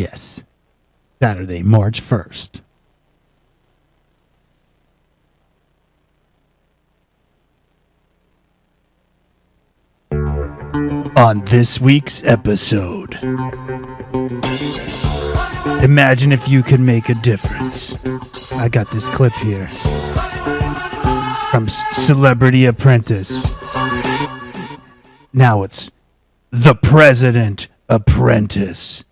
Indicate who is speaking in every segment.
Speaker 1: Yes. Saturday, March 1st. On this week's episode, imagine if you could make a difference. I got this clip here from Celebrity Apprentice. Now it's The President Apprentice.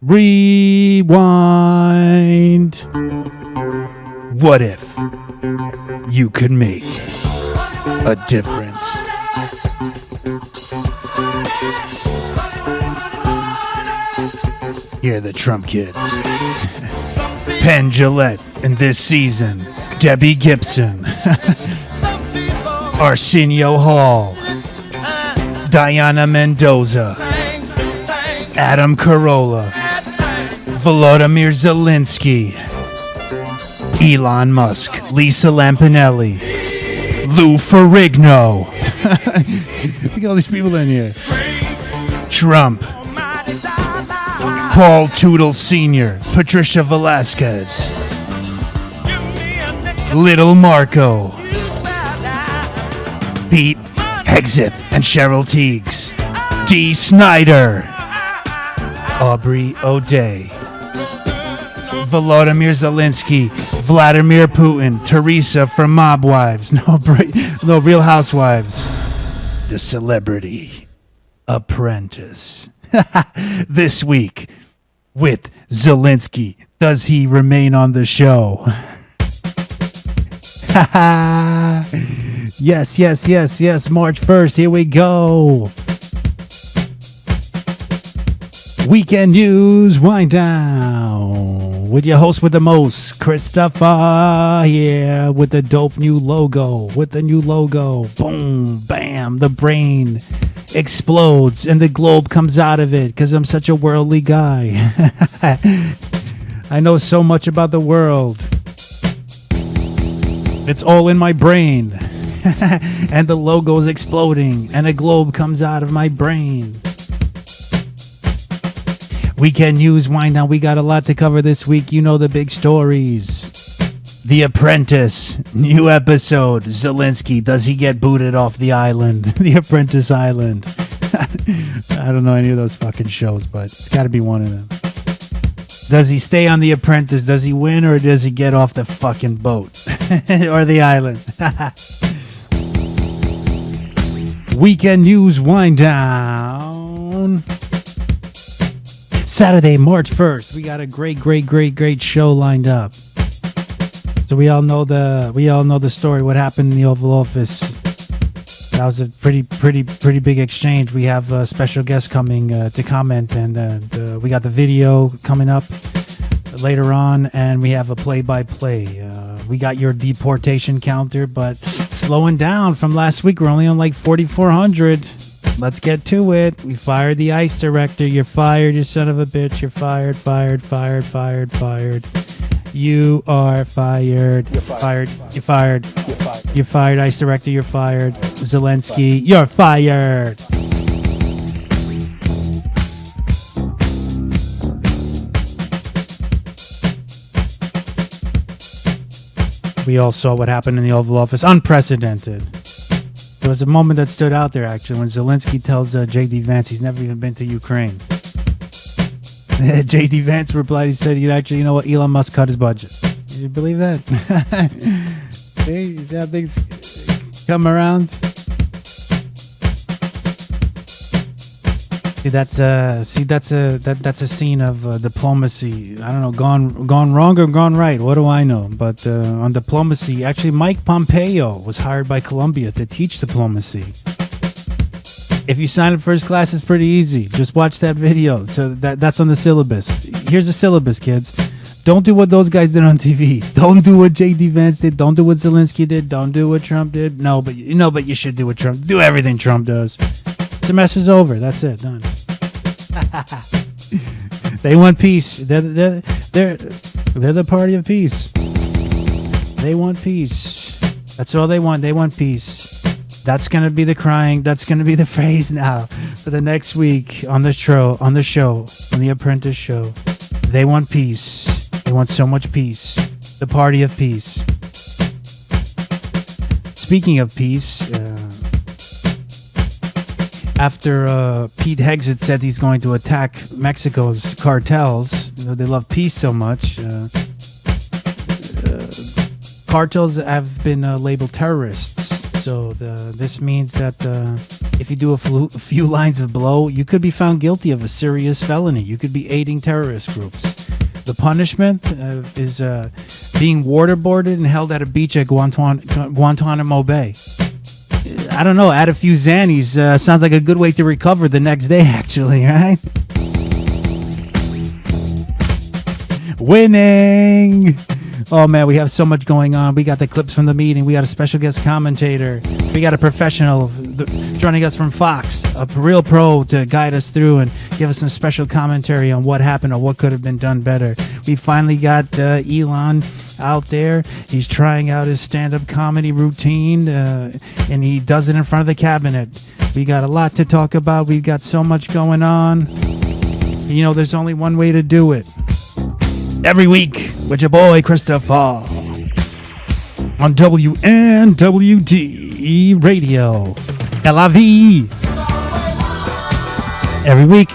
Speaker 1: Rewind. What if you could make a difference? Here are the Trump kids. Penn Jillette in this season. Debbie Gibson. Arsenio Hall. Diana Mendoza. Adam Carolla. Volodymyr Zelensky. Elon Musk. Lisa Lampanelli. Lou Ferrigno. Look at all these people in here. Trump. Paul Toodle Sr., Patricia Velasquez, Little Marco, Pete Hegseth and Cheryl Teagues, Dee Snider, Aubrey O'Day, Volodymyr Zelensky, Vladimir Putin, Teresa from Mob Wives, no Real Housewives, the Celebrity Apprentice. This week with Zelensky, does he remain on the show? Yes, March 1st, here we go. Weekend News Wind Down with your host with the most, Christopher, here with the dope new logo, boom, bam, the brain explodes and the globe comes out of it because I'm such a worldly guy. I know so much about the world. It's all in my brain. And the logo is exploding and a globe comes out of my brain. Weekend News Wind Down. We got a lot to cover this week. You know the big stories. The Apprentice, new episode. Zelensky, does he get booted off the island? The Apprentice Island. I don't know any of those fucking shows, but it's got to be one of them. Does he stay on The Apprentice? Does he win or does he get off the fucking boat? Or the island? Weekend News Wind Down. Saturday, March 1st. We got a great show lined up. So we all know the story. What happened in the Oval Office? That was a pretty big exchange. We have a special guest coming to comment, and we got the video coming up later on, and we have a play-by-play. We got your deportation counter, but slowing down from last week. We're only on like 4,400. Let's get to it. We fired the ICE director. You're fired, you son of a bitch. You're fired. You are fired. You're fired. You're fired. You're fired, ICE director. You're fired. Zelensky, you're fired. We all saw what happened in the Oval Office. Unprecedented. There was a moment that stood out there, actually, when Zelensky tells J.D. Vance he's never even been to Ukraine. J.D. Vance replied, he said, you know what, Elon Musk cut his budget. Did you believe that? See how things come around? That's a scene of diplomacy. I don't know, gone wrong or gone right. What do I know? But on diplomacy, actually, Mike Pompeo was hired by Columbia to teach diplomacy. If you sign up for his class, it's pretty easy. Just watch that video. So that's on the syllabus. Here's the syllabus, kids. Don't do what those guys did on TV. Don't do what J.D. Vance did. Don't do what Zelensky did. Don't do what Trump did. No, but you should do what Trump. Do everything Trump does. Semester's over. That's it. Done. They want peace. They're the party of peace. They want peace. That's all they want. They want peace. That's gonna be the crying. That's gonna be the phrase now for the next week on the show. On the Apprentice show. They want peace. They want so much peace. The party of peace. Speaking of peace, after Pete Hegseth said he's going to attack Mexico's cartels, they love peace so much. Cartels have been labeled terrorists, so this means that if you do a few lines of blow, you could be found guilty of a serious felony. You could be aiding terrorist groups. The punishment is being waterboarded and held at a beach at Guantanamo Bay. I don't know, add a few Xannies. Sounds like a good way to recover the next day, actually, right? Winning! Oh man, we have so much going on. We got the clips from the meeting. We got a special guest commentator. We got a professional joining us from Fox, a real pro to guide us through and give us some special commentary on what happened or what could have been done better. We finally got Elon out there. He's trying out his stand-up comedy routine, and he does it in front of the cabinet. We got a lot to talk about. We've got so much going on. You know, there's only one way to do it. Every week with your boy Christopher on WNWD Radio. LIV. Every week.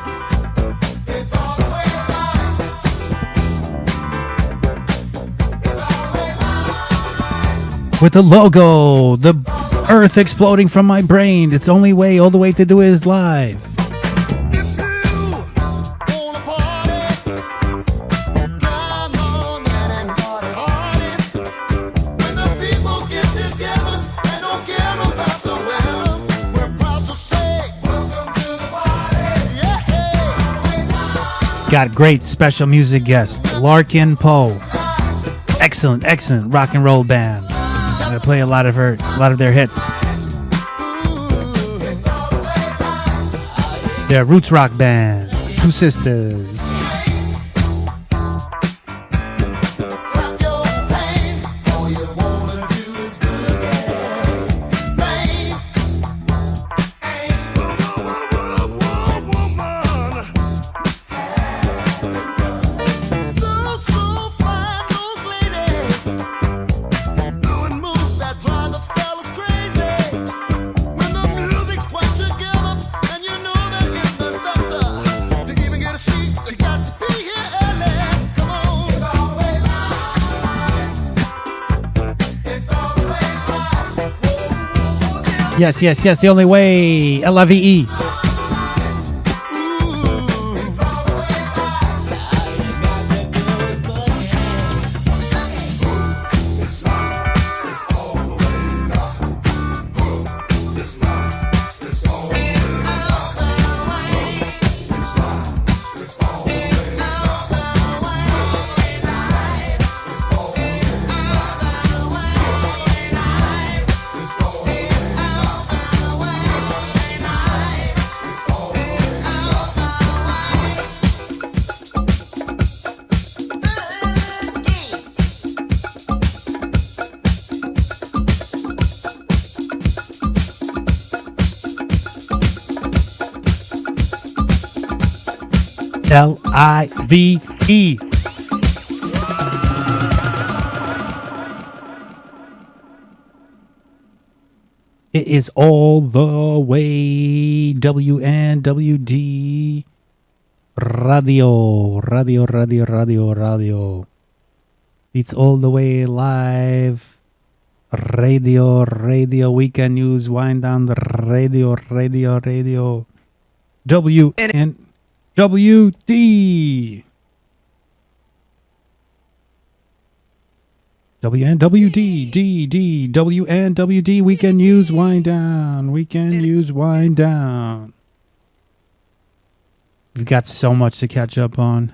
Speaker 1: With the logo, the earth exploding from my brain. It's only way, all the way to do it is live. Got great special music guest, Larkin Poe. Excellent rock and roll band. I'm gonna play a lot of their hits. They're a roots rock band, two sisters. Yes, the only way. LIVE. LIVE. It is all the way WNWD Radio. It's all the way live. Radio. Weekend news, wind down the radio. WNWD. WNWD, weekend news, wind down. We've got so much to catch up on,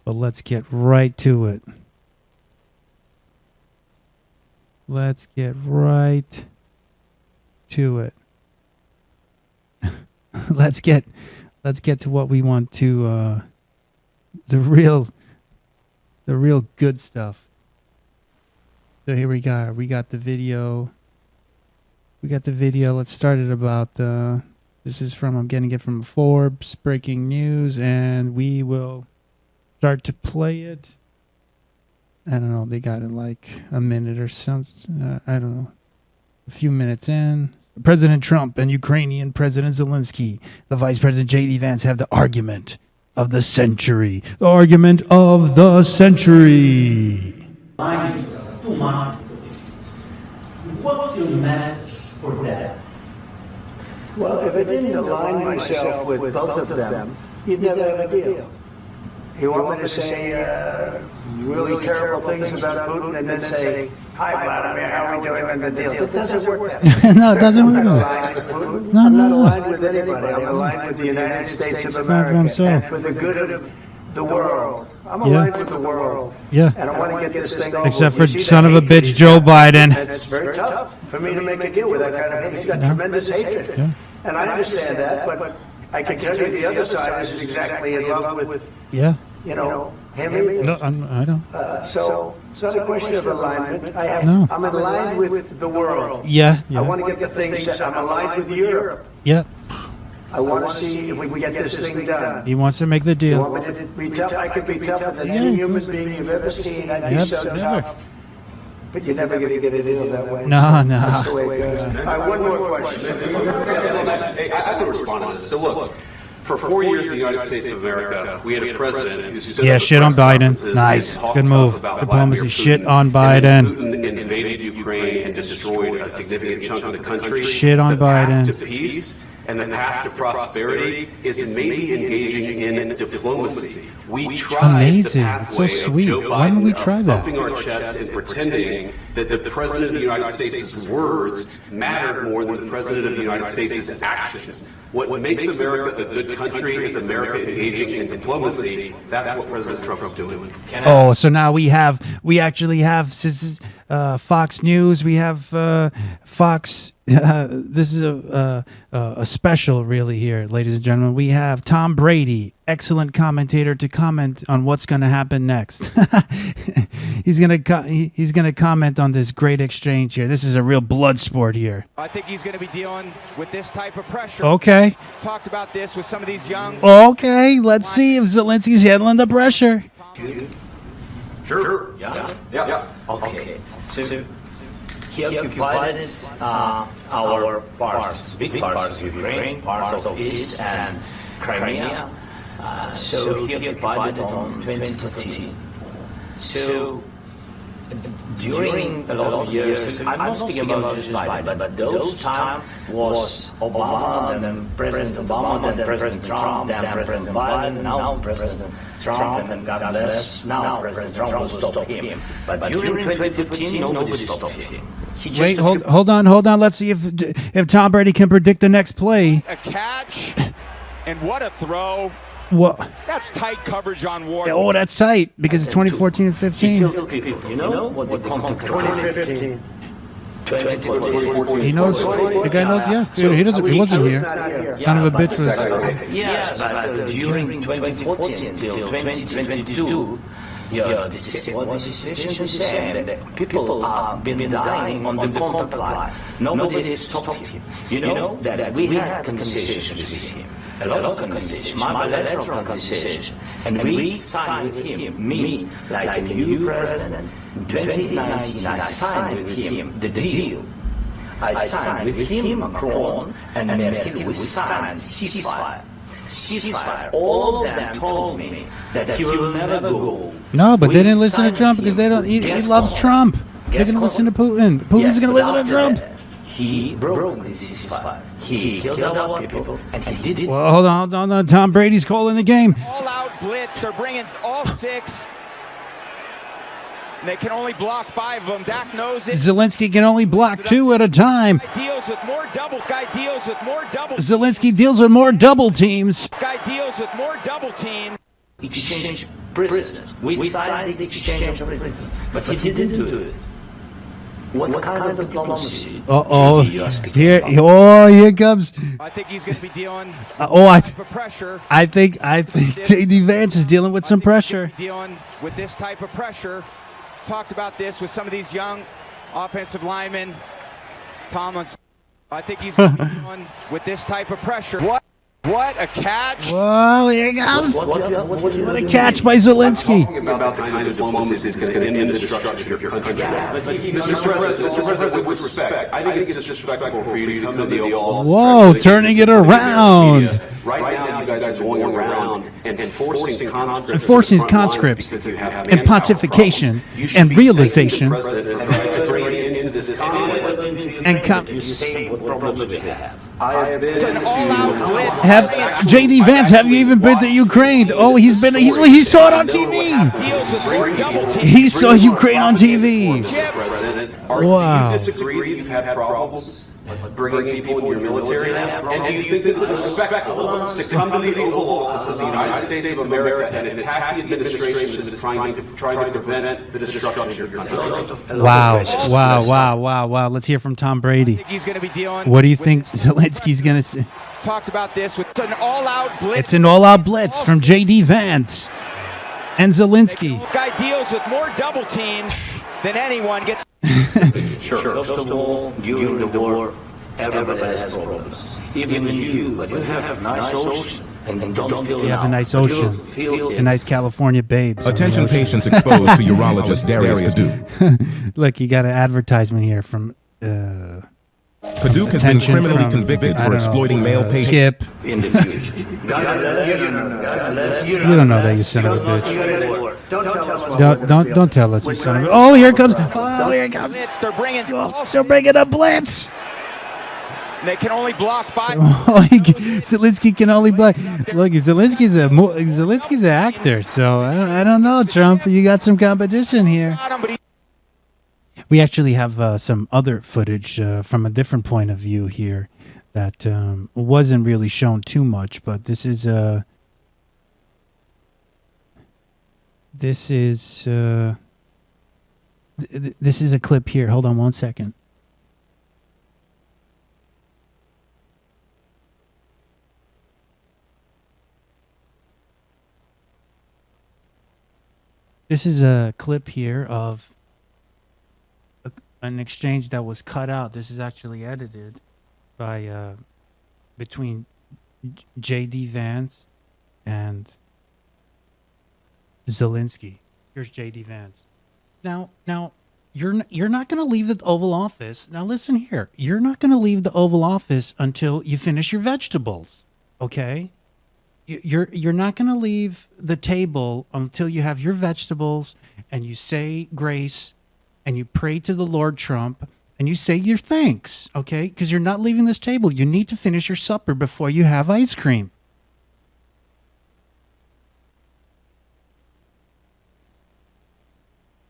Speaker 1: but let's get right to it. Let's get to what we want to, the real good stuff. So here we got the video. We got the video. Let's start it about this is from, I'm getting it from Forbes, breaking news, and we will start to play it. I don't know, they got it like a minute or something. I don't know. A few minutes in. President Trump and Ukrainian President Zelensky, the Vice President J.D. Vance have the argument of the century. The argument of the century.
Speaker 2: What's your message for that?
Speaker 3: Well, if I didn't align myself with both of them, you'd never have a deal. You want me to say really terrible things about Putin and then say, "Hi, Vladimir, how are we doing on the deal?" It doesn't work that way.
Speaker 1: No, it doesn't work.
Speaker 3: I'm not aligned with Putin.
Speaker 1: No,
Speaker 3: I'm not
Speaker 1: no.
Speaker 3: aligned with anybody. I'm aligned with the United States of America and for the good of the world. I'm aligned with the world.
Speaker 1: Yeah.
Speaker 3: And I want to get this thing over.
Speaker 1: Except
Speaker 3: with.
Speaker 1: for
Speaker 3: You see
Speaker 1: son
Speaker 3: the
Speaker 1: of a
Speaker 3: hate
Speaker 1: bitch
Speaker 3: he's
Speaker 1: Joe
Speaker 3: got?
Speaker 1: Biden.
Speaker 3: And it's very tough for me to make a deal with that kind of hate. He's got tremendous hatred.
Speaker 1: Yeah.
Speaker 3: And I understand that, but I can tell you the other side is exactly in love with,
Speaker 1: Yeah.
Speaker 3: you know, him either.
Speaker 1: No, I don't.
Speaker 3: So it's not a question of alignment.
Speaker 1: No.
Speaker 3: I'm aligned with the world.
Speaker 1: Yeah.
Speaker 3: I want to get the thing set. I'm aligned with Europe.
Speaker 1: Yeah.
Speaker 3: I want to see if we can get this thing done.
Speaker 1: He wants to make the
Speaker 3: You
Speaker 1: deal.
Speaker 3: want me to be tough? I could be tougher than
Speaker 1: Yeah,
Speaker 3: any
Speaker 1: of
Speaker 3: human
Speaker 1: course.
Speaker 3: being you've ever seen. I'd be
Speaker 1: Yep,
Speaker 3: so
Speaker 1: never.
Speaker 3: tough. But you're never going to get a deal that way.
Speaker 1: No, no.
Speaker 3: That's the way it goes. All right, one more question.
Speaker 4: Hey, I could respond to this. So look, for 4 years in the United States of America, we had a president who stood
Speaker 1: Yeah,
Speaker 4: up at
Speaker 1: shit on
Speaker 4: press
Speaker 1: Biden.
Speaker 4: conferences
Speaker 1: Nice.
Speaker 4: and talked
Speaker 1: Good
Speaker 4: tough
Speaker 1: move.
Speaker 4: about
Speaker 1: Diplomacy.
Speaker 4: Vladimir
Speaker 1: Shit
Speaker 4: Putin.
Speaker 1: on
Speaker 4: And
Speaker 1: Biden.
Speaker 4: then Putin invaded Ukraine and destroyed a significant chunk of the country.
Speaker 1: Shit on
Speaker 4: The path
Speaker 1: Biden.
Speaker 4: to peace and the path to prosperity is maybe engaging in diplomacy. We tried
Speaker 1: Amazing.
Speaker 4: the
Speaker 1: It's so
Speaker 4: pathway of
Speaker 1: sweet.
Speaker 4: Joe
Speaker 1: Why don't we
Speaker 4: Biden
Speaker 1: try
Speaker 4: of
Speaker 1: that?
Speaker 4: thumping our chest and pretending that the President of the United States' words matter more than the President of the United States' actions. What makes America a good country is America engaging in diplomacy. That's what President Trump is doing.
Speaker 1: Oh, so now we actually have Fox News. We have Fox. This is a special, really, here, ladies and gentlemen. We have Tom Brady, excellent commentator, to comment on what's going to happen next. he's gonna comment on this great exchange here. This is a real blood sport here.
Speaker 5: I think he's going to be dealing with this type of pressure.
Speaker 1: Okay.
Speaker 5: Talked about this with some of these young.
Speaker 1: Okay. Let's see if Zelensky's handling the pressure.
Speaker 4: Sure. Yeah.
Speaker 2: Okay. So he occupied our parts, big parts of Ukraine, parts of East and Crimea. So he occupied it on 2014. So during a lot of years, I'm not speaking about just Biden, but those time was Obama, then President Obama, then President Trump, then President Biden, now President Trump, and God bless, now President Trump will stop him. But during 2015, nobody stopped him.
Speaker 1: Wait, hold on. Let's see if Tom Brady can predict the next play.
Speaker 5: A catch, and what a throw.
Speaker 1: What?
Speaker 5: That's tight coverage on Ward.
Speaker 1: Oh, that's tight because it's 2014 and
Speaker 2: He
Speaker 1: 15.
Speaker 2: killed people. You know what the contact
Speaker 3: 2015.
Speaker 2: 2014.
Speaker 1: He knows. The guy knows. Yeah, he doesn't. He wasn't here. Kind of a bitch was.
Speaker 2: Yes, but during 2014 till 2022, what the situation is saying that people have been dying on the contact line. Nobody stopped him. You know that we had conversations with him. A lot of conversations, bilateral conversations. And we signed with him, me, like a new president. In 2019, I signed with him the deal. I signed with him, Macron, and Merkel, we signed ceasefire. Ceasefire. All of them told me that he will never go.
Speaker 1: No, but they didn't listen to
Speaker 2: signed
Speaker 1: Trump
Speaker 2: with
Speaker 1: because
Speaker 2: him.
Speaker 1: they don't. He
Speaker 2: Guess
Speaker 1: loves
Speaker 2: what?
Speaker 1: Trump. They're
Speaker 2: Guess
Speaker 1: gonna
Speaker 2: what?
Speaker 1: listen to Putin. Putin's
Speaker 2: Yes,
Speaker 1: gonna
Speaker 2: but
Speaker 1: listen to
Speaker 2: after
Speaker 1: Trump.
Speaker 2: that, he broke the ceasefire. He killed our people, and he did it.
Speaker 1: Well, hold on. Tom Brady's calling the game.
Speaker 5: All out blitz. They're bringing all six. And they can only block 5 of them. Dak knows it.
Speaker 1: Zelensky can only block 2 at a time.
Speaker 5: Guy deals with more doubles. Guy deals with more doubles.
Speaker 1: Zelensky deals with more double teams.
Speaker 5: Guy deals with more double team.
Speaker 2: Exchange prisoners. We signed the exchange of prisoners, but he didn't do it. What kind of diplomacy?
Speaker 1: Here comes.
Speaker 5: I think he's going to be dealing with pressure.
Speaker 1: I think J.D. Vance is dealing with some pressure.
Speaker 5: Dealing with this type of pressure. Talked about this with some of these young offensive linemen. Tomlinson. I think he's going to be on with this type of pressure. What a catch!
Speaker 1: Whoa, here he comes! What a catch by Zelensky!
Speaker 4: About the kind of diplomacy that's going to end the destruction of your country. Mr. President, with respect, I think it's disrespectful for you to come to the Oval Office.
Speaker 1: Whoa, turning it around!
Speaker 4: Right now, you guys are going around and forcing conscripts,
Speaker 1: and pontification and realization and have JD Vance, have you even been to Ukraine? Oh, he saw it on TV. He saw Ukraine on TV. Wow.
Speaker 4: Do you disagree that you've had problems bringing people into your military? And do you think that it's respectful to come to the Oval Office of the United States of America and attack the administration that is trying to prevent the destruction of your country?
Speaker 1: Wow. Let's hear from Tom Brady.
Speaker 5: He's going to be dealing.
Speaker 1: What do you think Zelensky's going to say?
Speaker 5: Talked about this with an all-out blitz.
Speaker 1: It's an all-out blitz from JD Vance and Zelensky.
Speaker 5: This guy deals with more double teams than anyone gets.
Speaker 2: Sure. First of all, during the war, everybody has problems. Even you, but you have nice ocean and don't feel
Speaker 1: You have a nice ocean, a nice California babes.
Speaker 6: Attention patients exposed to urologist Darius Paduk.
Speaker 1: Look, you got an advertisement here from
Speaker 6: Paduk has been criminally convicted for exploiting male patients.
Speaker 1: Skip.
Speaker 2: in the future.
Speaker 1: You don't know that, you son of a bitch. Don't tell us, you son of a. Oh, here it comes.
Speaker 5: They're bringing.
Speaker 1: They're bringing a blitz.
Speaker 5: They can only block 5.
Speaker 1: Zelensky can only block. Look, Zelensky's an actor, so I don't know, Trump. You got some competition here. We actually have some other footage from a different point of view here that wasn't really shown too much, but this is a clip here. Hold on one second. This is a clip here of an exchange that was cut out. This is actually edited by between J.D. Vance and Zelensky. Here's J.D. Vance. Now, you're not going to leave the Oval Office. Now, listen here. You're not going to leave the Oval Office until you finish your vegetables. Okay? You're not going to leave the table until you have your vegetables and you say grace and you pray to the Lord Trump and you say your thanks, okay? Because you're not leaving this table. You need to finish your supper before you have ice cream.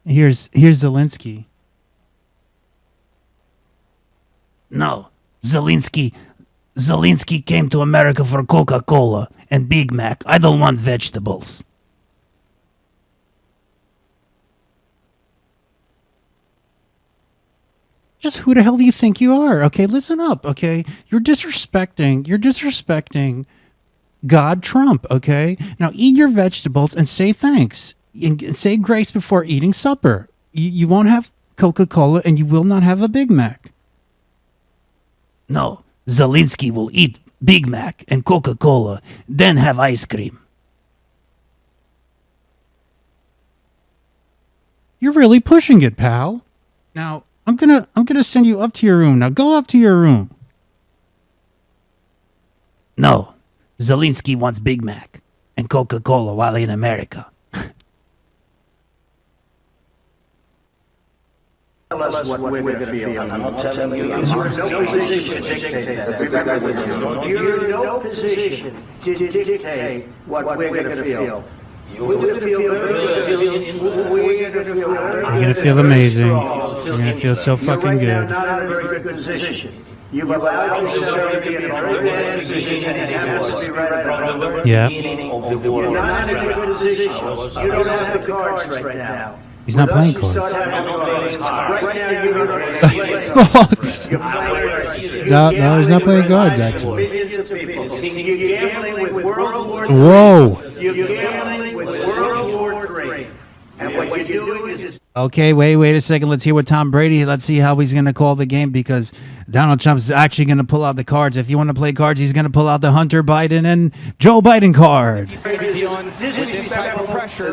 Speaker 1: Here's Zelensky. No, Zelensky came to America for Coca-Cola and Big Mac. I don't want vegetables. Just who the hell do you think you are? Okay, listen up, okay? You're disrespecting God Trump, okay? Now eat your vegetables and say thanks. And say grace before eating supper. You won't have Coca-Cola and you will not have a Big Mac. No, Zelensky will eat Big Mac and Coca-Cola, then have ice cream. You're really pushing it, pal. Now, I'm gonna send you up to your room. Now go up to your room. No, Zelensky wants Big Mac and Coca-Cola while in America.
Speaker 3: Tell us what we're going to feel.
Speaker 2: I'm not telling you.
Speaker 3: You're in no position to dictate that. You're in no position to dictate what we're going to feel. We're going to feel
Speaker 1: You're going to feel amazing. You're going to feel so fucking good.
Speaker 3: You're not in a very good position. You've allowed yourself to be in a very bad position and it happens to be right about
Speaker 1: Yeah.
Speaker 3: You're not in a good position. You don't have the cards right now.
Speaker 1: He's not playing cards.
Speaker 3: Right now, you're
Speaker 1: No, he's not playing cards, actually.
Speaker 3: millions of people. You're gambling with World War III.
Speaker 1: Whoa.
Speaker 3: You're gambling with World War III. And what you're doing is
Speaker 1: Okay, wait a second. Let's hear what Tom Brady. Let's see how he's going to call the game because Donald Trump's actually going to pull out the cards. If you want to play cards, he's going to pull out the Hunter Biden and Joe Biden card.
Speaker 5: He's going to be dealing with this type of pressure.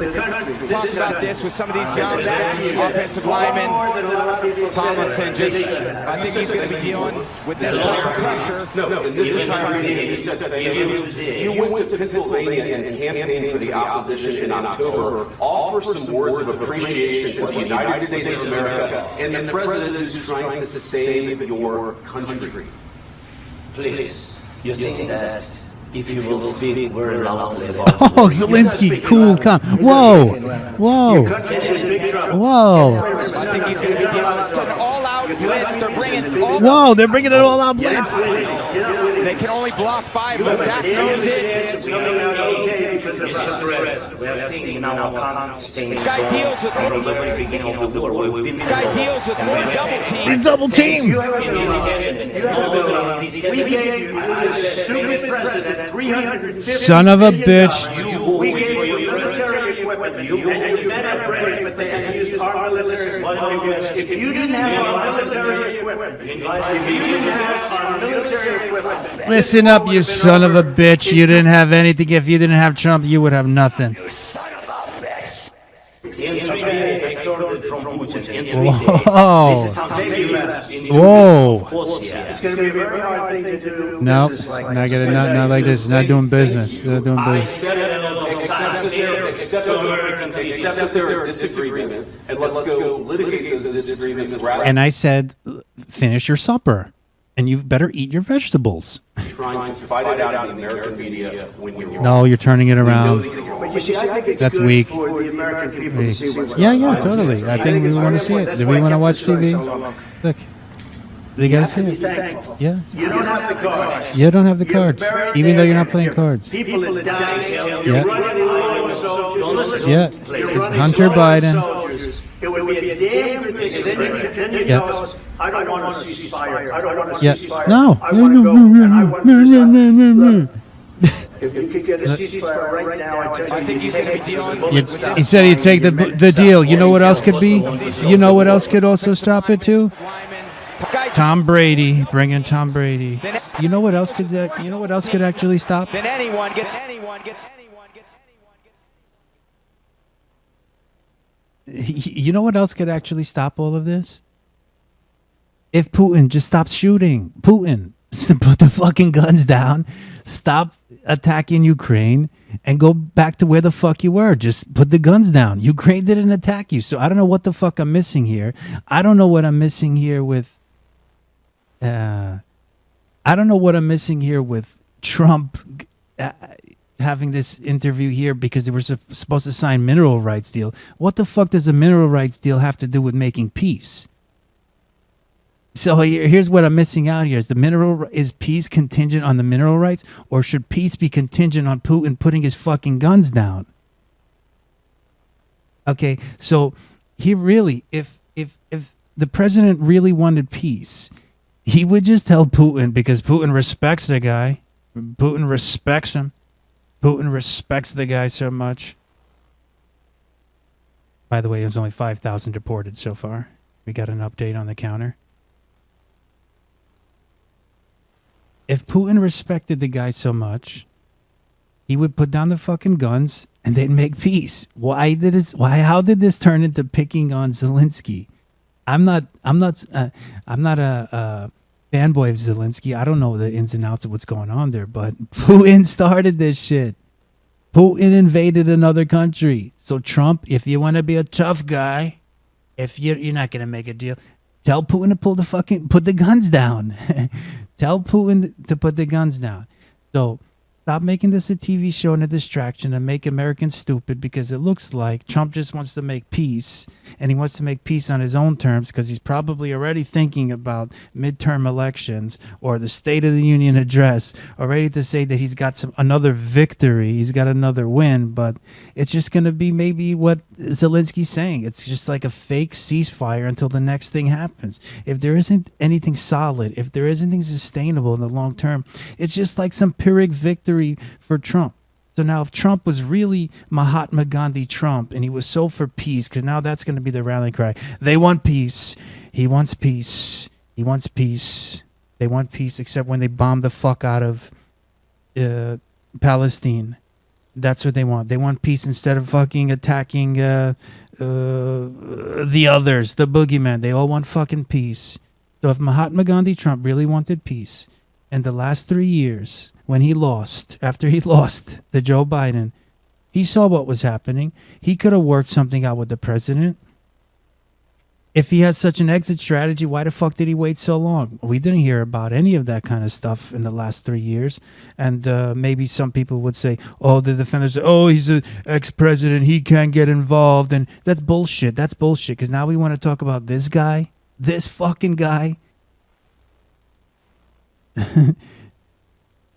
Speaker 5: Talked about this with some of these young offensive linemen. Tomlinson I think he's going to be dealing with this type of pressure.
Speaker 4: No, this is how you went to Pennsylvania and campaigned for the opposition in October, all for some words of appreciation for the United States of America and the president who's trying to save your country.
Speaker 2: Please, you think that if you will speak very loudly about
Speaker 1: Oh, Zelensky, cool, calm. Whoa.
Speaker 5: I think he's going to be dealing with an all-out blitz. They're bringing all
Speaker 1: Whoa, they're bringing it all out blitz.
Speaker 5: They can only block 5 of them. Dak knows it. This guy deals with more double teams.
Speaker 1: Double team.
Speaker 3: We gave this stupid president 350
Speaker 1: Son of a bitch.
Speaker 3: We gave you military equipment. You met and used our military equipment. If you didn't have our military equipment,
Speaker 1: Listen up, you son of a bitch. You didn't have anything. If you didn't have Trump, you would have nothing. Whoa. Whoa.
Speaker 3: it's going to be a very hard thing to do.
Speaker 1: No, not like this. Not doing business. Not doing business.
Speaker 4: Accept that there are disagreements, and let's go litigate those disagreements rather
Speaker 1: And I said, finish your supper, and you better eat your vegetables.
Speaker 4: than trying to fight it out in the American media when you're
Speaker 1: No, you're turning it around.
Speaker 3: But you see, I think it's
Speaker 1: That's
Speaker 3: good
Speaker 1: weak.
Speaker 3: for the American people to see what's
Speaker 1: Yeah,
Speaker 3: going
Speaker 1: yeah,
Speaker 3: on.
Speaker 1: totally. I think we
Speaker 3: it's
Speaker 1: want to
Speaker 3: very
Speaker 1: see it.
Speaker 3: important.
Speaker 1: Do we want to watch
Speaker 3: That's why I
Speaker 1: TV?
Speaker 3: kept this so long.
Speaker 1: Look, they gotta
Speaker 3: You
Speaker 1: see
Speaker 3: have to be
Speaker 1: it.
Speaker 3: thankful.
Speaker 1: Yeah.
Speaker 3: You don't have the cards.
Speaker 1: You don't have the
Speaker 3: You're
Speaker 1: cards,
Speaker 3: buried
Speaker 1: even though
Speaker 3: there.
Speaker 1: you're not playing
Speaker 3: You're
Speaker 1: cards.
Speaker 3: People that died.
Speaker 1: Yeah.
Speaker 3: You're running low on soldiers.
Speaker 1: Yeah,
Speaker 3: You're
Speaker 1: it's
Speaker 3: running
Speaker 1: Hunter
Speaker 3: low on
Speaker 1: Biden.
Speaker 3: soldiers. It would be a damn good thing. Then you
Speaker 1: Yeah.
Speaker 3: tell us, I don't want to ceasefire. I don't want to
Speaker 1: Yeah.
Speaker 3: ceasefire.
Speaker 1: No.
Speaker 3: I want to go and I want to decide. Look, if you could get a ceasefire right now,
Speaker 5: I think he's going to be dealing
Speaker 1: You,
Speaker 5: with
Speaker 1: he said he'd take the deal. You know what else could be? You know what else could also stop it too? Tom Brady, bring in Tom Brady. You know what else could? You know what else could actually stop?
Speaker 5: Then anyone gets.
Speaker 1: You know what else could actually stop all of this? If Putin just stops shooting. Putin, put the fucking guns down, stop attacking Ukraine, and go back to where the fuck you were. Just put the guns down. Ukraine didn't attack you, so I don't know what the fuck I'm missing here. I don't know what I'm missing here with. I don't know what I'm missing here with Trump having this interview here because they were supposed to sign mineral rights deal. What the fuck does a mineral rights deal have to do with making peace? So here's what I'm missing out here: is peace contingent on the mineral rights, or should peace be contingent on Putin putting his fucking guns down? Okay, so he really, if the president really wanted peace, he would just tell Putin, because Putin respects the guy. Putin respects him. Putin respects the guy so much. By the way, there's only 5,000 deported so far. We got an update on the counter. If Putin respected the guy so much, he would put down the fucking guns and they'd make peace. How did this turn into picking on Zelensky? I'm not a fanboy of Zelensky. I don't know the ins and outs of what's going on there, but Putin started this shit. Putin invaded another country. So Trump, if you want to be a tough guy, if you're not going to make a deal, tell Putin to put the guns down. Tell Putin to put the guns down. So stop making this a TV show and a distraction and make Americans stupid, because it looks like Trump just wants to make peace, and he wants to make peace on his own terms because he's probably already thinking about midterm elections or the State of the Union address, or ready to say that he's got another victory, he's got another win. But it's just going to be maybe what Zelensky's saying. It's just like a fake ceasefire until the next thing happens. If there isn't anything solid, if there isn't anything sustainable in the long term, it's just like some Pyrrhic victory for Trump. So now if Trump was really Mahatma Gandhi Trump and he was so for peace, because now that's going to be the rallying cry. They want peace. He wants peace. He wants peace. They want peace, except when they bomb the fuck out of Palestine. That's what they want. They want peace instead of fucking attacking the others, the boogeyman. They all want fucking peace. So if Mahatma Gandhi Trump really wanted peace, in the last 3 years, when he lost, after he lost to Joe Biden, he saw what was happening. He could have worked something out with the president. If he has such an exit strategy, why the fuck did he wait so long? We didn't hear about any of that kind of stuff in the last 3 years. And maybe some people would say, oh, the defenders say, oh, he's an ex-president, he can't get involved. And that's bullshit. That's bullshit. Because now we want to talk about this guy, this fucking guy.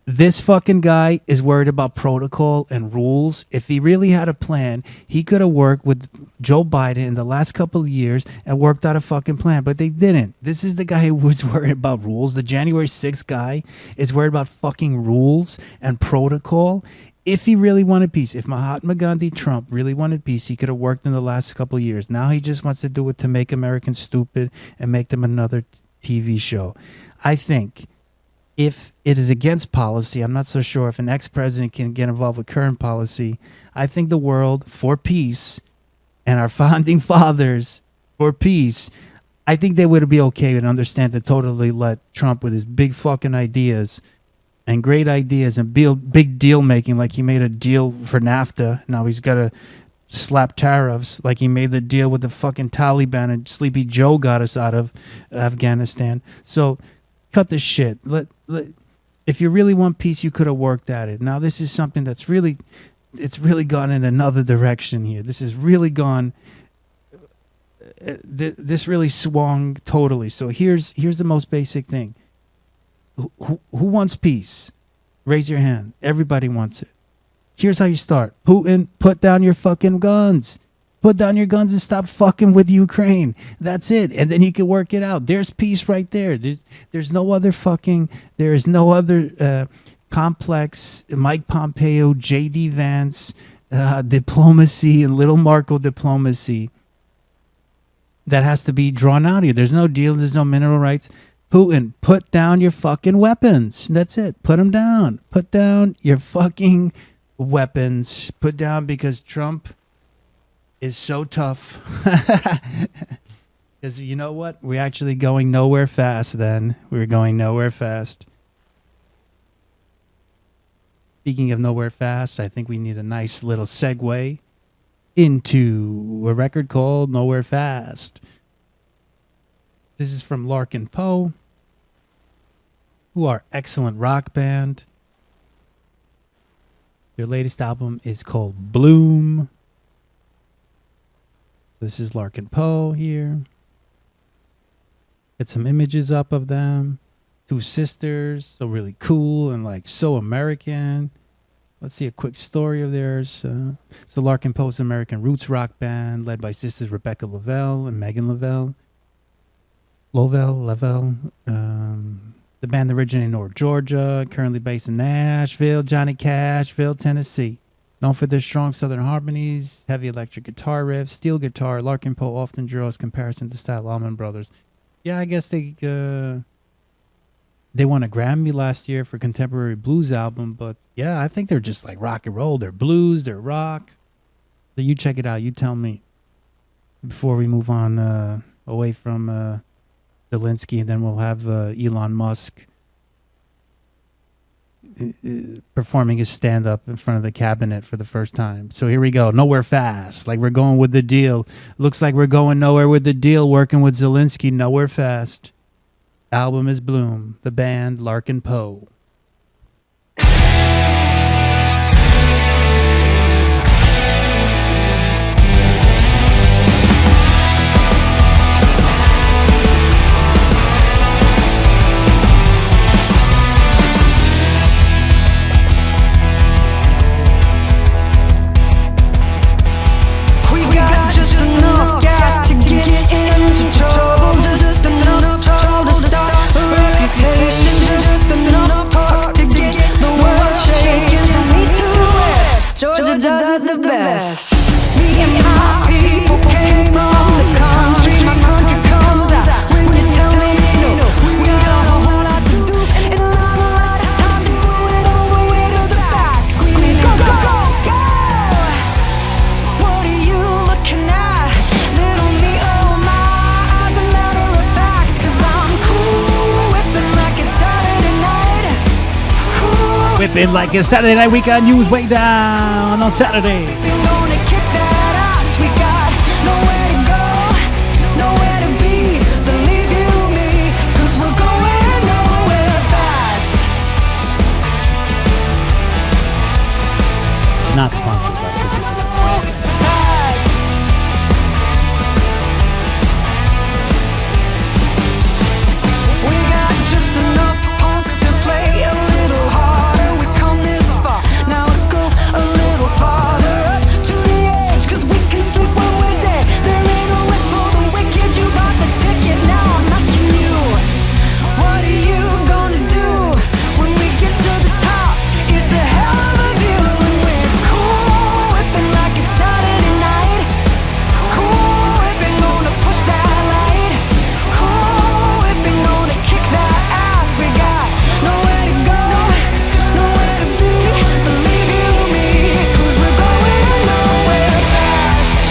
Speaker 1: This fucking guy is worried about protocol and rules. If he really had a plan, he could have worked with Joe Biden in the last couple of years and worked out a fucking plan, but they didn't. This is the guy who was worried about rules. The January 6th guy is worried about fucking rules and protocol. If he really wanted peace, if Mahatma Gandhi Trump really wanted peace, he could have worked in the last couple of years. Now he just wants to do it to make Americans stupid and make them another TV show. I think if it is against policy, I'm not so sure if an ex-president can get involved with current policy. I think the world for peace and our founding fathers for peace, I think they would be okay and understand to totally let Trump with his big fucking ideas and great ideas and big deal making, like he made a deal for NAFTA. Now he's got to slap tariffs, like he made the deal with the fucking Taliban and Sleepy Joe got us out of Afghanistan. So cut the shit. If you really want peace, you could have worked at it. Now this is something that's really gone in another direction here. This has really gone. This really swung totally. So here's the most basic thing. Who wants peace? Raise your hand. Everybody wants it. Here's how you start. Putin, put down your fucking guns. Put down your guns and stop fucking with Ukraine. That's it. And then he can work it out. There's peace right there. There's no other fucking, there is no other complex Mike Pompeo, J.D. Vance diplomacy and little Marco diplomacy that has to be drawn out here. There's no deal. There's no mineral rights. Putin, put down your fucking weapons. That's it. Put them down. Put down your fucking weapons. Put down, because Trump is so tough. Because you know what? We're actually going nowhere fast then. We're going nowhere fast. Speaking of nowhere fast, I think we need a nice little segue into a record called Nowhere Fast. This is from Larkin Poe, who are excellent rock band. Their latest album is called Bloom. This is Larkin Poe here. Get some images up of them. Two sisters, so really cool and like so American. Let's see a quick story of theirs. So Larkin Poe's American roots rock band led by sisters Rebecca Lavelle and Megan Lavelle. The band originated in North Georgia, currently based in Nashville, Johnny Cashville, Tennessee. Known for their strong southern harmonies, heavy electric guitar riffs, steel guitar, Larkin Poe often draws comparison to style Allman Brothers. Yeah, I guess they won a Grammy last year for contemporary blues album, but yeah, I think they're just like rock and roll. They're blues, they're rock. So you check it out. You tell me before we move on away from Zelensky, and then we'll have Elon Musk performing his stand-up in front of the cabinet for the first time. So here we go. Nowhere fast. Like we're going with the deal. Looks like we're going nowhere with the deal, working with Zelensky. Nowhere fast. Album is Bloom. The band, Larkin Poe.
Speaker 7: Trouble, just enough trouble to stop a reputation, just enough the best. Me and my people came from the country. My country comes out when you tell me no. We got a whole lot to do and a lot of time to do it all the way to the back. Scream, go, go, go, go! What are you looking at? Little me, oh my, as a matter of fact, 'cause I'm cool, whipping like it's Saturday night. Cool.
Speaker 1: Whipping like it's Saturday night. We got news way down on Saturday.
Speaker 7: Gonna kick that ass. We got nowhere to go, nowhere to be. Believe you me, 'cause we're going nowhere fast.
Speaker 1: Not sponsored by Pacific.
Speaker 7: Fast. We got just enough punk to play a little harder. We come this far, now let's go a little farther up to the edge, 'cause we can sleep when we're dead. There ain't no rest for the wicked. You bought the ticket, now I'm asking you, what are you gonna do when we get to the top? It's a hell of a view, and we're cool, whipping like it's Saturday night. Cool whipping, gonna push that light. Cool whipping, gonna kick that ass. We got nowhere to go, nowhere to be. Believe you me, 'cause we're going nowhere fast.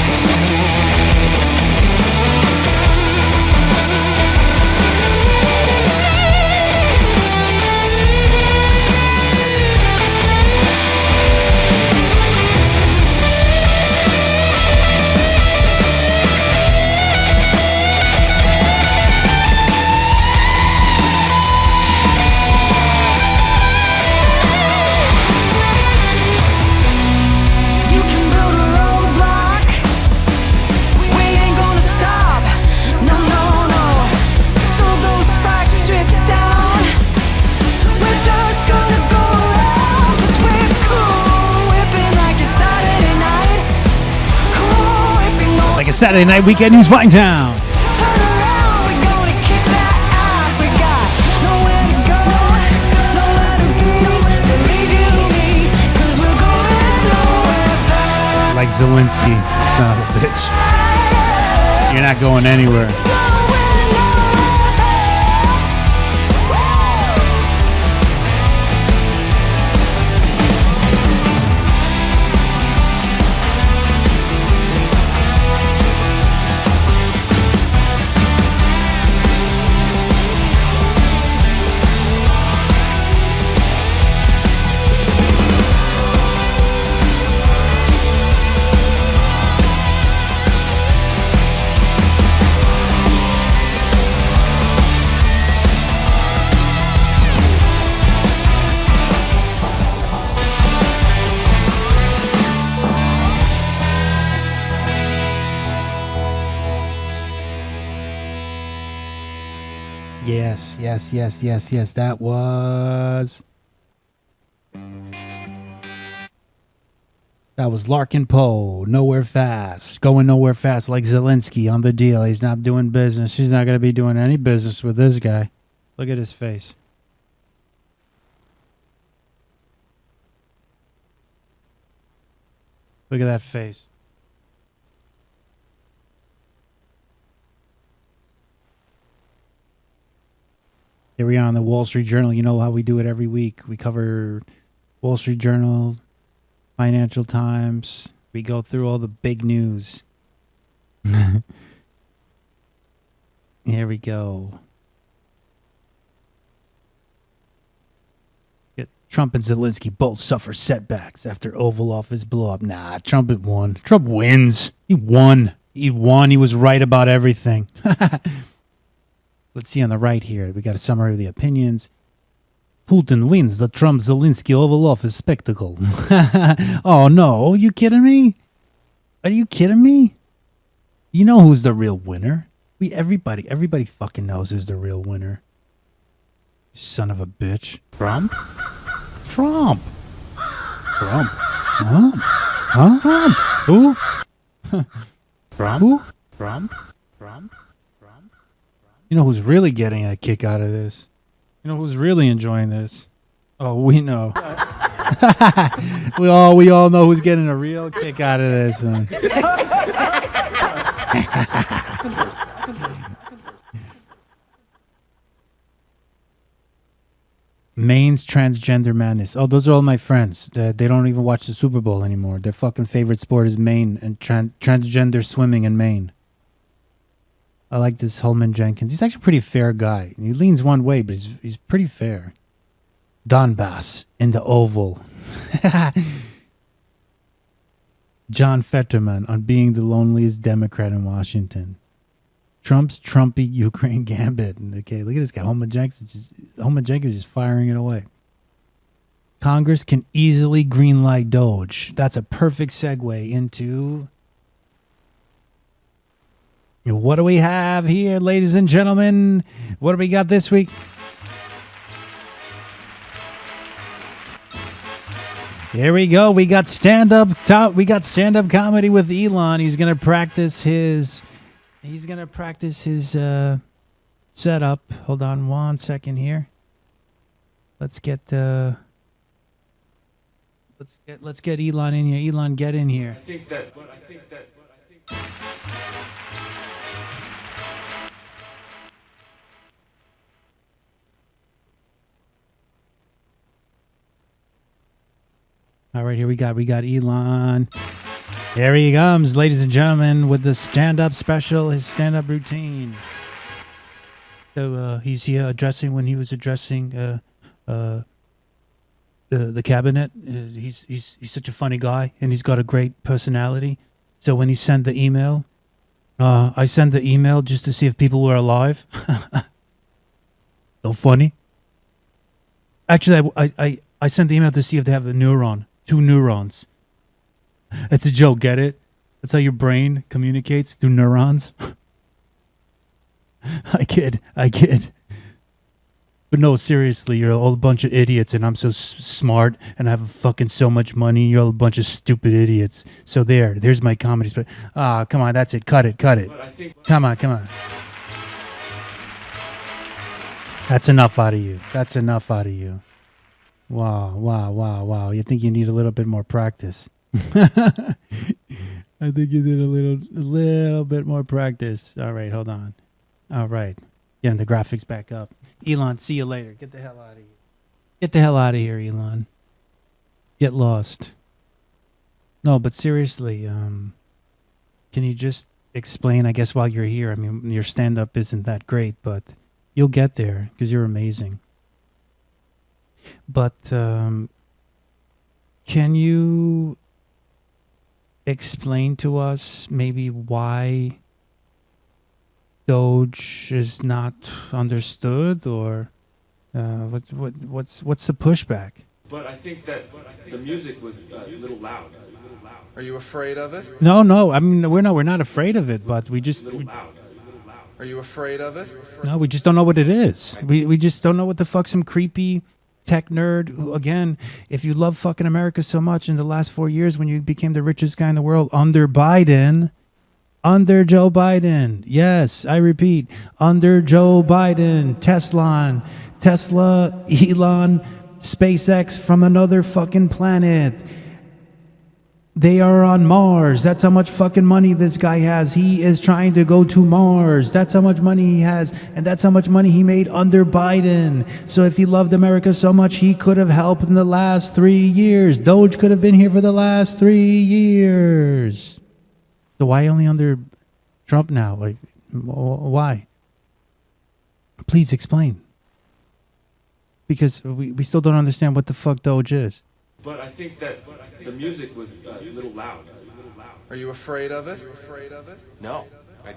Speaker 7: You can build a roadblock, we ain't gonna stop. No, no, no. Throw those spike strips down. We're just gonna go around, 'cause we're cool, whipping like it's Saturday night. Cool whipping, gonna
Speaker 1: Like a Saturday night weekend news wind down.
Speaker 7: turn around. We're gonna kick that ass. We got nowhere to go, nowhere to be. Believe you me, 'cause we're going nowhere fast.
Speaker 1: Like Zelensky, son of a bitch. You're not going anywhere. Yes. That was Larkin Poe. Nowhere fast. Going nowhere fast like Zelensky on the deal. He's not doing business. She's not going to be doing any business with this guy. Look at his face. Look at that face. Here we are on the Wall Street Journal. You know how we do it every week. We cover Wall Street Journal, Financial Times. We go through all the big news. Here we go. Trump and Zelensky both suffer setbacks after Oval Office blow-up. Nah, Trump won. Trump wins. He won. He was right about everything. Let's see on the right here. We got a summary of the opinions. Putin wins the Trump-Zelensky Oval Office spectacle. Oh, no. Are you kidding me? Are you kidding me? You know who's the real winner. Everybody fucking knows who's the real winner. Son of a bitch. Trump? Trump. Huh? Who? Trump? Who? Trump? You know who's really getting a kick out of this? You know who's really enjoying this? Oh, we know. We all know who's getting a real kick out of this one. Maine's transgender madness. Oh, those are all my friends. They don't even watch the Super Bowl anymore. Their fucking favorite sport is Maine and transgender swimming in Maine. I like this Holman Jenkins. He's actually a pretty fair guy. He leans one way, but he's pretty fair. Donbass in the Oval. John Fetterman on being the loneliest Democrat in Washington. Trump's Trumpy Ukraine gambit. Okay, look at this guy. Holman Jenkins just firing it away. Congress can easily greenlight Doge. That's a perfect segue into... What do we have here, ladies and gentlemen? What do we got this week? Here we go. We got stand-up comedy with Elon. He's gonna practice his setup. Hold on 1 second here. Let's get Elon in here. Elon, get in here.
Speaker 4: I think that.
Speaker 1: All right, here we got Elon. Here he comes, ladies and gentlemen, with the stand-up special, his stand-up routine. So he's here addressing the cabinet. He's such a funny guy, and he's got a great personality. So when he sent the email, I sent the email just to see if people were alive. So funny. Actually, I sent the email to see if they have a neuron. 2 neurons. It's a joke, get it? That's how your brain communicates through neurons. I kid. But no, seriously, you're all a bunch of idiots, and I'm so smart, and I have fucking so much money, and you're all a bunch of stupid idiots. So there's my comedy. Come on, that's it. Cut it. Come on. That's enough out of you. Wow. You think you need a little bit more practice. I think you did a little bit more practice. All right, hold on. All right. Getting the graphics back up. Elon, see you later. Get the hell out of here. Get the hell out of here, Elon. Get lost. No, but seriously, can you just explain, I guess, while you're here? I mean, your stand-up isn't that great, but you'll get there because you're amazing. But can you explain to us maybe why Doge is not understood, or what's the pushback?
Speaker 4: But I think that the music was a little loud.
Speaker 8: Are you afraid of it?
Speaker 1: No. I mean, we're not afraid of it, but we just.
Speaker 8: Are you afraid of it?
Speaker 1: No, we just don't know what it is. We just don't know what the fuck some creepy tech nerd who, again, if you love fucking America so much in the last 4 years when you became the richest guy in the world under Joe Biden. Yes, I repeat, under Joe Biden, Tesla, Elon, SpaceX from another fucking planet. They are on Mars. That's how much fucking money this guy has. He is trying to go to Mars. That's how much money he has. And that's how much money he made under Biden. So if he loved America so much, he could have helped in the last 3 years. Doge could have been here for the last 3 years. So why only under Trump now? Like, why? Please explain. Because we still don't understand what the fuck Doge is.
Speaker 4: But I think that the music was a little loud.
Speaker 8: Are you afraid of it?
Speaker 9: No. I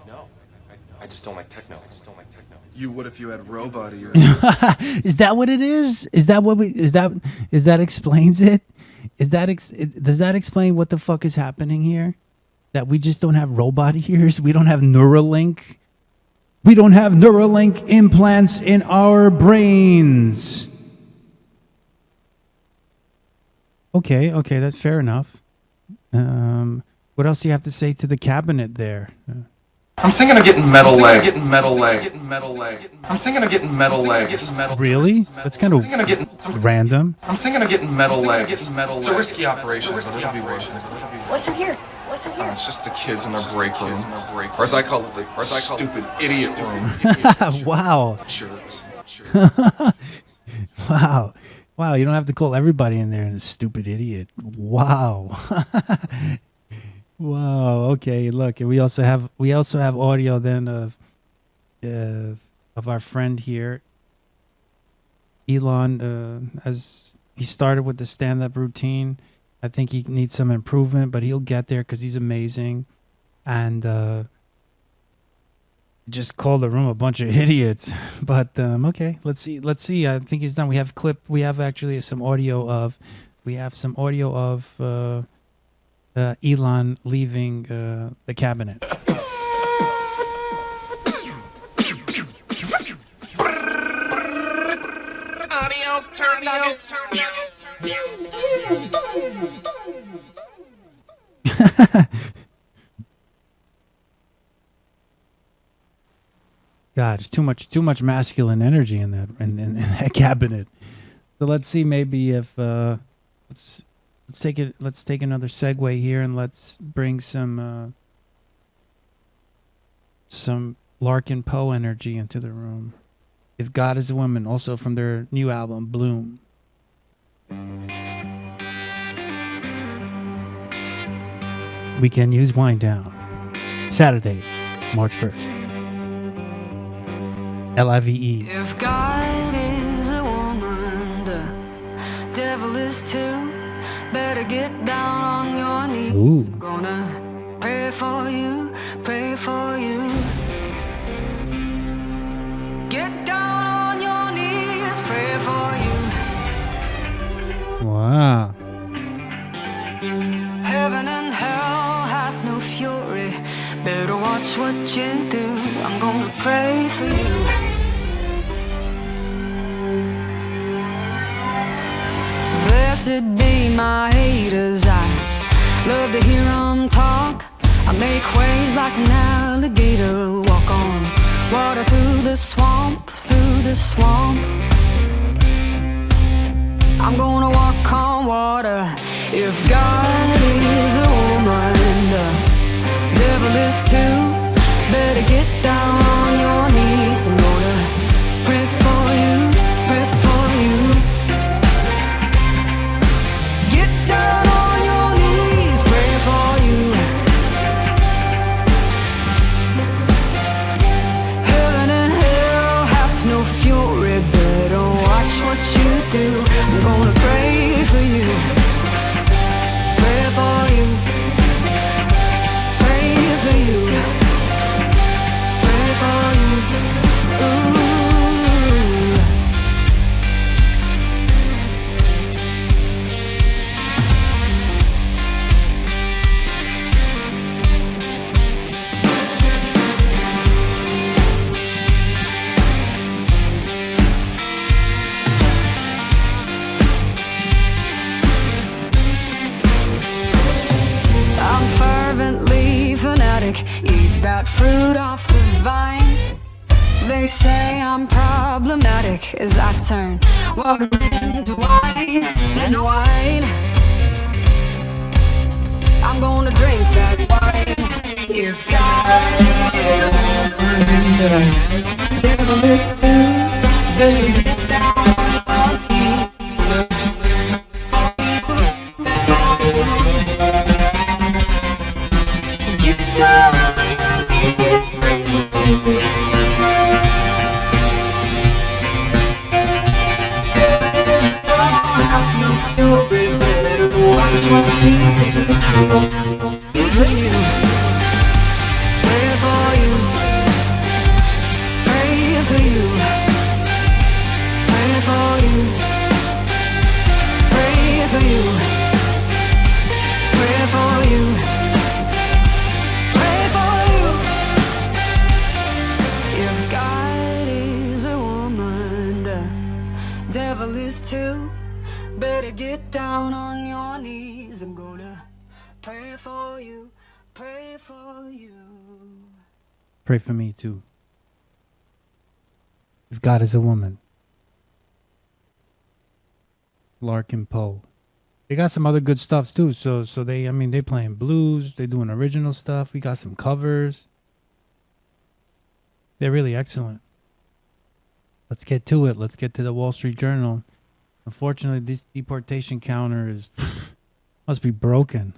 Speaker 9: just don't like techno.
Speaker 8: You would if you had robot ears.
Speaker 1: Is that what it is? Is that explains it? Does that explain what the fuck is happening here? That we just don't have robot ears? We don't have Neuralink? We don't have Neuralink implants in our brains. Okay, that's fair enough. What else do you have to say to the cabinet there?
Speaker 8: I'm thinking of getting metal leg. I'm thinking of getting metal legs.
Speaker 1: Really? That's kind of random.
Speaker 8: I'm thinking of getting metal legs. It's a risky operation, but it'll be worth it.
Speaker 10: What's in here? What's in here?
Speaker 8: It's just the kids in their break room. Or as I call it, the stupid idiot room.
Speaker 1: Wow.
Speaker 8: Jerks.
Speaker 1: Wow. Wow, you don't have to call everybody in there a stupid idiot. Wow. Wow. Okay, look, we also have audio then of our friend here, Elon, as he started with the stand-up routine. I think he needs some improvement, but he'll get there because he's amazing. And just called the room a bunch of idiots. But okay, let's see. I think he's done. We have actually some audio of Elon leaving the cabinet.
Speaker 8: Adios, turnios.
Speaker 1: God, there's too much masculine energy in that cabinet. So let's see, maybe if let's take another segue here and let's bring some Larkin Poe energy into the room. If God is a Woman, also from their new album Bloom. Weekend News Wind Down, Saturday, March 1st. LIVE.
Speaker 7: If God is a woman, the devil is too. Better get down on your knees.
Speaker 1: Ooh.
Speaker 7: I'm gonna pray for you, pray for you. Get down on your knees, pray for you.
Speaker 1: Wow.
Speaker 7: Heaven and hell hath no fury. Better watch what you do. I'm gonna pray for you. Blessed be my haters. I love to hear them talk. I make waves like an alligator. Walk on water through the swamp, through the swamp. I'm gonna walk on water. If God is a woman, the devil is too. Better get down on your knees. I'm gonna pray for you, pray for you. Get down on your knees, pray for you. Heaven and hell hath no fury. Better watch what you do. I'm gonna pray for you, pray for you, pray for you, pray for you. Ooh. I'm fervently fanatic, eat that fruit off the vine. They say I'm problematic as I turn water into wine and wine. I'm gonna drink that wine. If God is a woman, the devil is too. Better get down on me. Get down on me. I feel fury, better watch what she do. Pray for you, pray for you, pray for you, pray for you, pray for you, pray for you, pray for you. If God is a woman, the devil is too. Better get down on your knees. I'm gonna pray for you, pray for you.
Speaker 1: Pray for me too. If God is a woman. Larkin Poe. They got some other good stuff too. So they, I mean, they playing blues. They doing original stuff. We got some covers. They're really excellent. Let's get to it. Let's get to the Wall Street Journal. Unfortunately, this deportation counter is must be broken.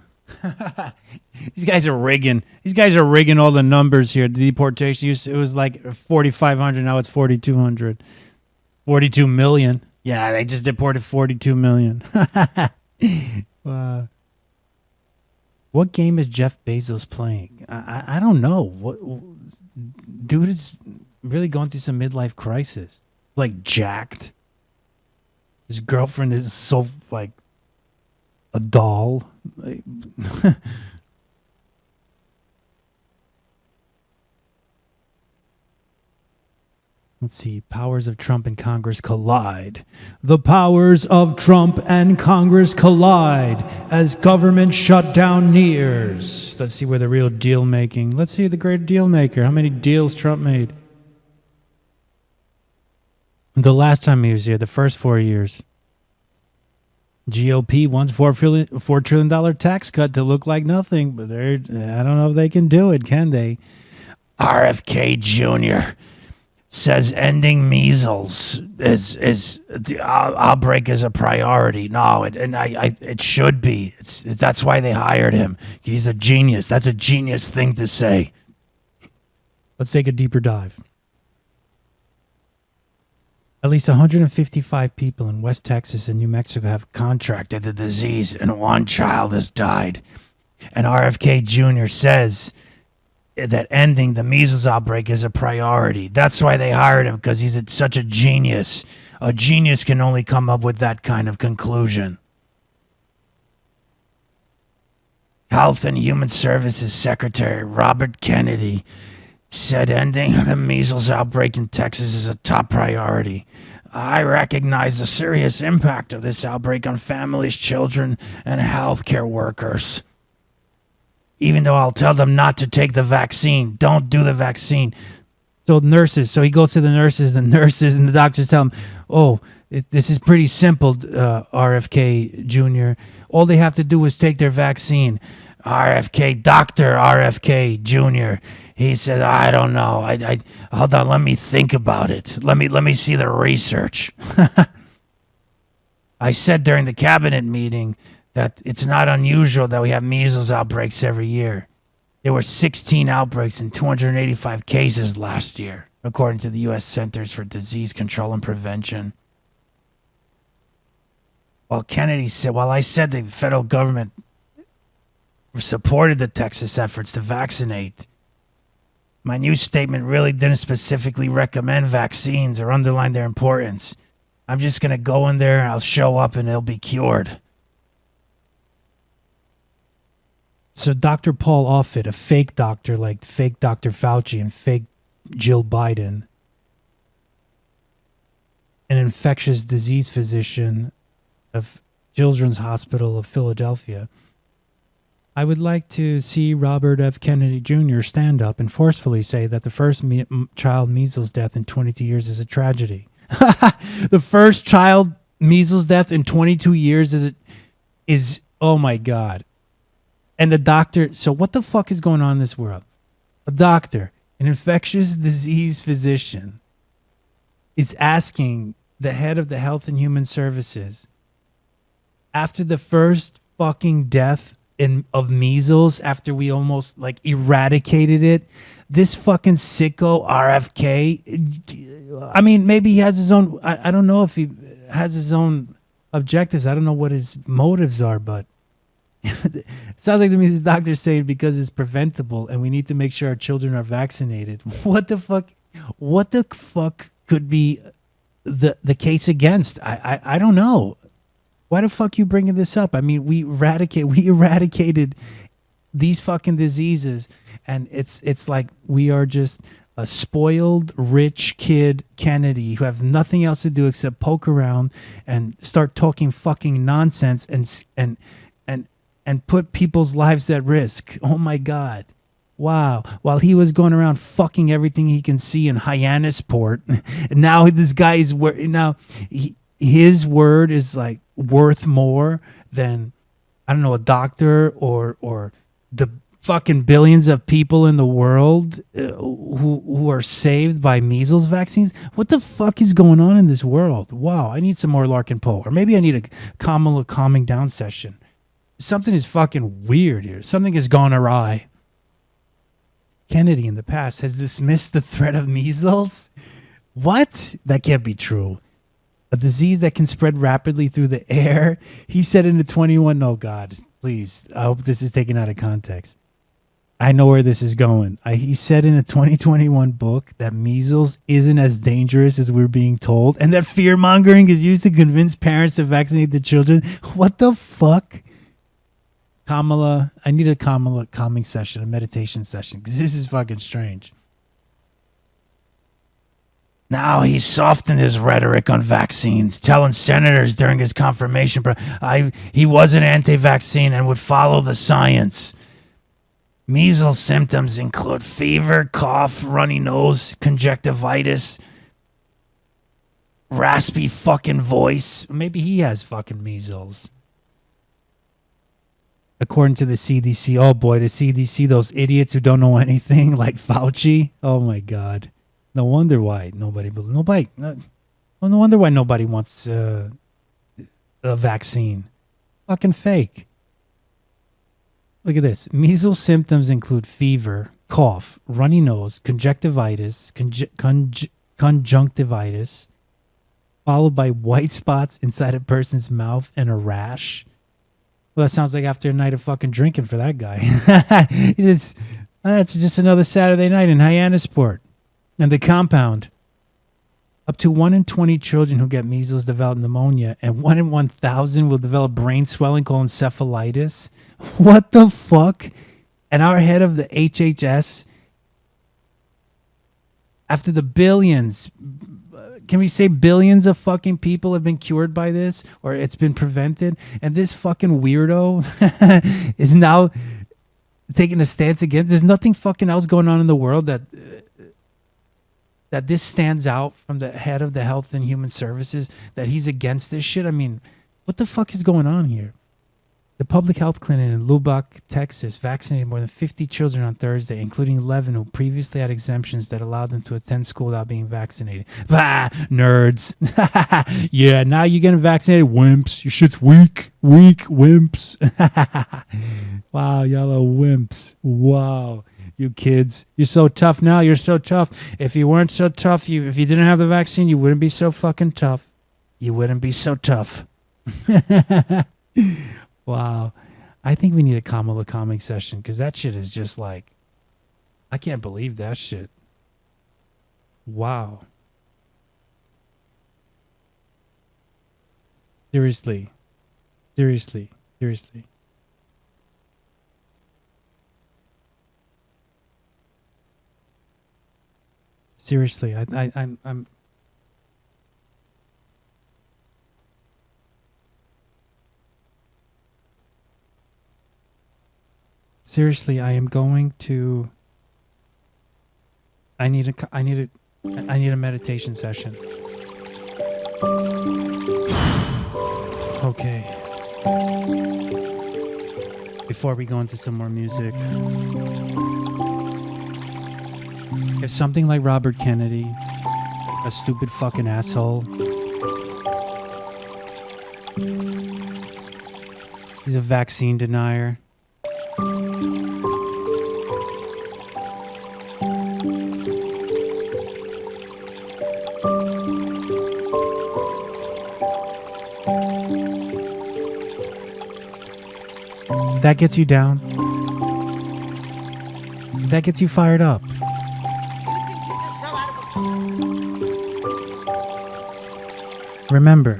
Speaker 1: These guys are rigging. These guys are rigging all the numbers here. The deportation, it was like 4,500. Now it's 4,200. 42 million. Yeah, they just deported 42 million. What game is Jeff Bezos playing? I don't know. What dude is really going through some midlife crisis. Like jacked. His girlfriend is so like a doll. Like, let's see. Powers of Trump and Congress collide. The powers of Trump and Congress collide as government shutdown nears. Let's see where the real deal making. Let's see the great deal maker. How many deals Trump made? The last time he was here, the first 4 years. GOP wants $4 trillion tax cut to look like nothing, but I don't know if they can do it, can they? RFK Jr. says ending measles is the outbreak is a priority. No, it should be. That's why they hired him. He's a genius. That's a genius thing to say. Let's take a deeper dive. At least 155 people in West Texas and New Mexico have contracted the disease, and one child has died. And RFK Jr. says that ending the measles outbreak is a priority. That's why they hired him, because he's such a genius. A genius can only come up with that kind of conclusion. Health and Human Services Secretary Robert Kennedy said ending the measles outbreak in Texas is a top priority. I recognize the serious impact of this outbreak on families, children, and healthcare workers. Even though I'll tell them not to take the vaccine, don't do the vaccine. So he goes to the nurses and the doctors tell him, this is pretty simple, RFK Jr. All they have to do is take their vaccine. Dr. RFK Jr. He said, I don't know. I hold on, let me think about it. Let me see the research. I said during the cabinet meeting that it's not unusual that we have measles outbreaks every year. There were 16 outbreaks and 285 cases last year, according to the U.S. Centers for Disease Control and Prevention. While I said the federal government supported the Texas efforts to vaccinate, my new statement really didn't specifically recommend vaccines or underline their importance. I'm just going to go in there and I'll show up and it'll be cured. So Dr. Paul Offit, a fake doctor like fake Dr. Fauci and fake Jill Biden, an infectious disease physician of Children's Hospital of Philadelphia, I would like to see Robert F. Kennedy Jr. stand up and forcefully say that the first child measles death in 22 years is a tragedy. The first child measles death in 22 years is oh my God. And the doctor, so what the fuck is going on in this world? A doctor, an infectious disease physician, is asking the head of the Health and Human Services, after the first fucking death of measles, after we almost like eradicated it, this fucking sicko RFK, I mean, maybe he has his own, I don't know if he has his own objectives. I don't know what his motives are, but it sounds like to me this doctor's saying because it's preventable and we need to make sure our children are vaccinated. What the fuck could be the case against? I don't know. Why the fuck you bringing this up? I mean, we eradicated these fucking diseases, and it's like we are just a spoiled rich kid Kennedy who have nothing else to do except poke around and start talking fucking nonsense and put people's lives at risk. Oh my God. Wow. While he was going around fucking everything he can see in Hyannisport, and now this guy is his word is like worth more than, I don't know, a doctor or the fucking billions of people in the world who are saved by measles vaccines. What the fuck is going on in this world? Wow, I need some more Larkin Poe, or maybe I need a Kamala calming down session. Something is fucking weird here. Something has gone awry. Kennedy in the past has dismissed the threat of measles. What? That can't be true. A disease that can spread rapidly through the air. He said in the 21. No, God, please. I hope this is taken out of context. I know where this is going. He said in a 2021 book that measles isn't as dangerous as we're being told, and that fear mongering is used to convince parents to vaccinate their children. What the fuck? Kamala, I need a Kamala calming session, a meditation session, because this is fucking strange. Now he's softened his rhetoric on vaccines, telling senators during his confirmation he wasn't anti-vaccine and would follow the science. Measles symptoms include fever, cough, runny nose, conjunctivitis, raspy fucking voice. Maybe he has fucking measles. According to the CDC, oh boy, the CDC, those idiots who don't know anything, like Fauci. Oh my God. No wonder why no wonder why nobody wants a vaccine. Fucking fake. Look at this. Measles symptoms include fever, cough, runny nose, conjunctivitis, conjunctivitis, followed by white spots inside a person's mouth and a rash. Well, that sounds like after a night of fucking drinking for that guy. That's just another Saturday night in Hyannisport. And the compound. Up to 1 in 20 children who get measles develop pneumonia, and 1 in 1,000 will develop brain swelling called encephalitis. What the fuck? And our head of the HHS, after the billions, can we say billions of fucking people have been cured by this, or it's been prevented, and this fucking weirdo is now taking a stance against? There's nothing fucking else going on in the world that this stands out from the head of the Health and Human Services, that he's against this shit. I mean, what the fuck is going on here? The public health clinic in Lubbock, Texas, vaccinated more than 50 children on Thursday, including 11 who previously had exemptions that allowed them to attend school without being vaccinated. Nerds. Yeah, now you're getting vaccinated, wimps. Your shit's weak, wimps. Wow, y'all are wimps. Wow. You kids, you're so tough now. You're so tough. If you weren't so tough, if you didn't have the vaccine, you wouldn't be so fucking tough. You wouldn't be so tough. Wow. I think we need a Kamala calming session, because that shit is just like, I can't believe that shit. Wow. Seriously. Seriously. Seriously. Seriously, I'm seriously, I am going to. I need a meditation session. Okay. Before we go into some more music. If something like Robert Kennedy, a stupid fucking asshole, he's a vaccine denier. That gets you down. That gets you fired up. Remember,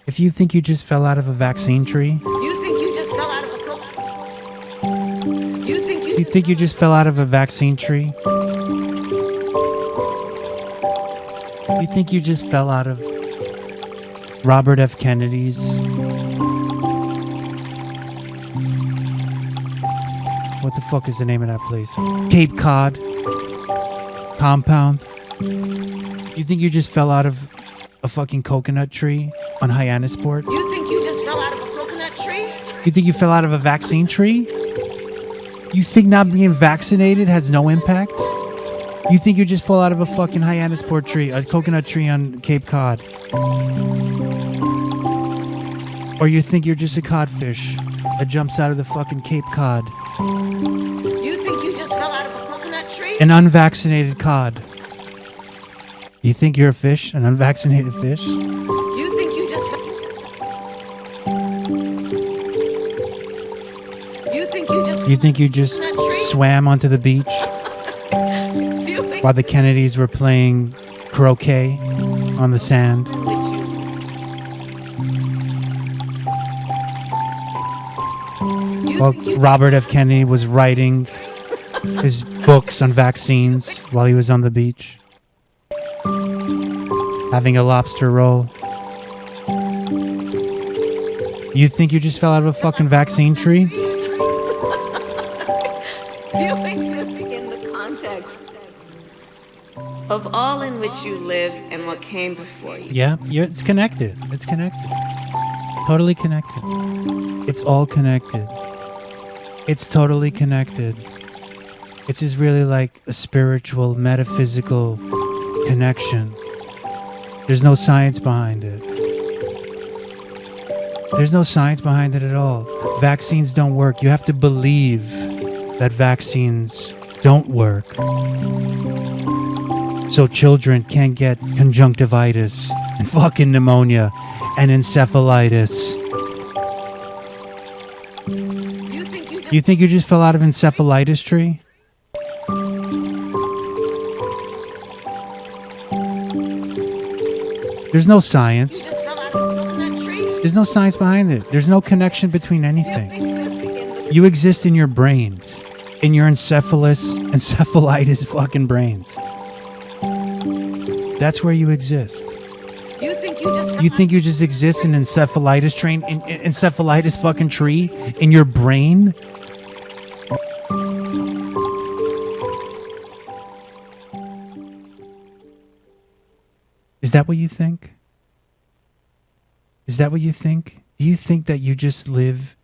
Speaker 1: if you think you just fell out of a vaccine tree,
Speaker 11: You think you just fell out of a
Speaker 1: you think you just fell out of a vaccine tree? You think you just fell out of Robert F. Kennedy's What the fuck is the name of that place? Cape Cod compound. You think you just fell out of a fucking coconut tree on Hyannisport?
Speaker 11: You think you just fell out of a coconut tree?
Speaker 1: You think you fell out of a vaccine tree? You think not being vaccinated has no impact? You think you just fall out of a fucking Hyannisport tree, a coconut tree on Cape Cod? Or you think you're just a codfish that jumps out of the fucking Cape Cod?
Speaker 11: You think you just fell out of a coconut tree?
Speaker 1: An unvaccinated cod. You think you're a fish? An unvaccinated fish?
Speaker 11: You think you just
Speaker 1: You think you just swam onto the beach while the Kennedys were playing croquet on the sand? While Robert F. Kennedy was writing his books on vaccines while he was on the beach, having a lobster roll. You think you just fell out of a fucking vaccine tree?
Speaker 11: You exist in the context of all in which you live and what came before you.
Speaker 1: Yeah, it's connected. It's connected. Totally connected. It's all connected. It's totally connected. It's just really like a spiritual, metaphysical connection. There's no science behind it. There's no science behind it at all. Vaccines don't work. You have to believe that vaccines don't work. So children can't get conjunctivitis and fucking pneumonia and encephalitis. You think you just fell out of encephalitis tree? There's no science. There's no science behind it. There's no connection between anything. You exist in your brains. In your encephalitis fucking brains. That's where you exist. You think you just exist in encephalitis fucking tree in your brain? Is that what you think? Is that what you think? Do you think that you just live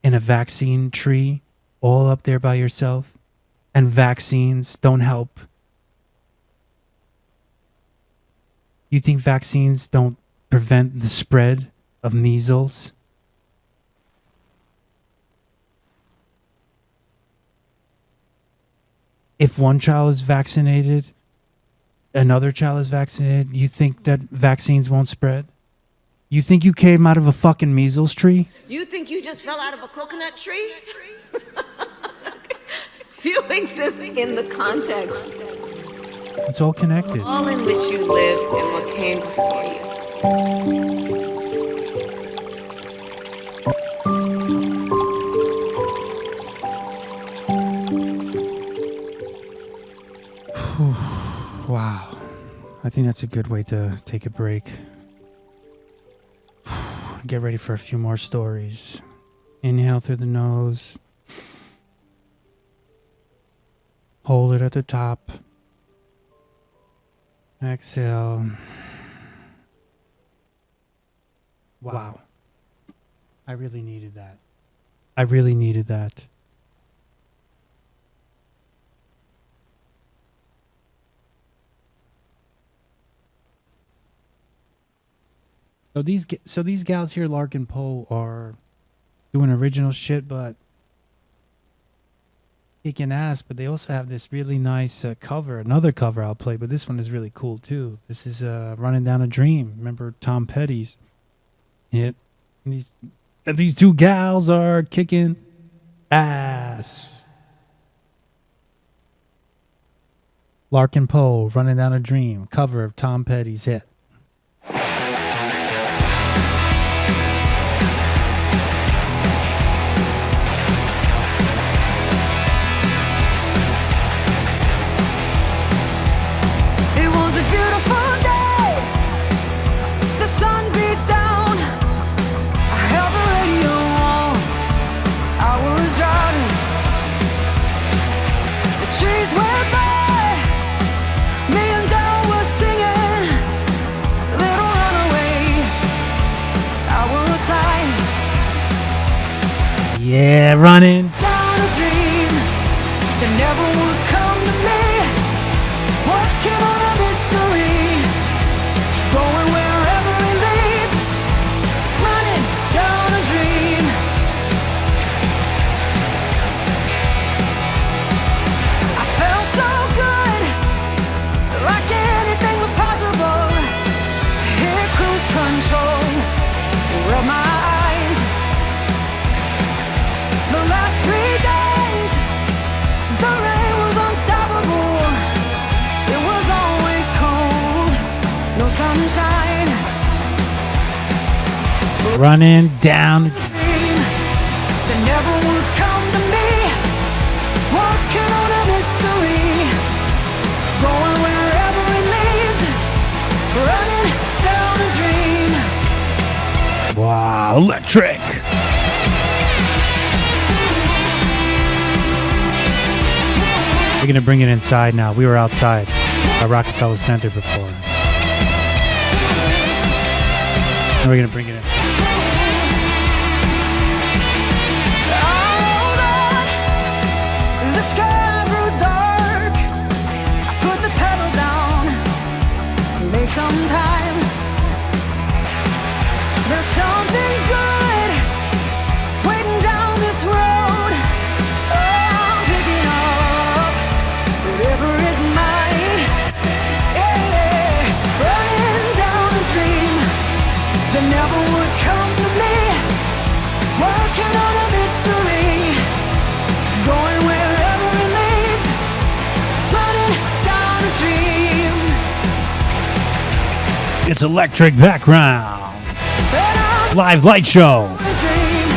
Speaker 1: in a vaccine tree all up there by yourself and vaccines don't help? You think vaccines don't prevent the spread of measles? If one child is vaccinated, another child is vaccinated, you think that vaccines won't spread? You think you came out of a fucking measles tree?
Speaker 11: You think you just fell out of a coconut tree? You exist in the context.
Speaker 1: It's all connected.
Speaker 11: All in which you live and what came before you.
Speaker 1: Wow. I think that's a good way to take a break. Get ready for a few more stories. Inhale through the nose. Hold it at the top. Exhale. Wow. I really needed that. I really needed that. So these gals here, Larkin Poe, are doing original shit, but kicking ass. But they also have this really nice cover, another cover I'll play, but this one is really cool too. This is Running Down a Dream. Remember Tom Petty's hit? And these two gals are kicking ass. Larkin Poe, Running Down a Dream, cover of Tom Petty's hit. Yeah, running.
Speaker 7: Down a dream that never would come to me. Working on a mystery, going wherever it leads. Running down a dream. I felt so good, like anything was possible. Hit cruise control, rub my eyes. The last 3 days, the rain was unstoppable. It was always cold, no sunshine.
Speaker 1: Running down.
Speaker 7: Dream that never would come to me. Working on a mystery, going wherever it leads. Running down a dream.
Speaker 1: Wow, electric. We're gonna bring it inside now. We were outside at Rockefeller Center before. And we're gonna bring it inside.
Speaker 7: Hold on, the sky grew dark. I put the pedal down to make some time. There's something good waiting down this road. Oh, I'm picking up whatever is mine. Yeah, running down a dream that never would come to me. Working on a mystery, going wherever it leads. Running down a dream.
Speaker 1: It's electric background. Live light show.
Speaker 7: A dream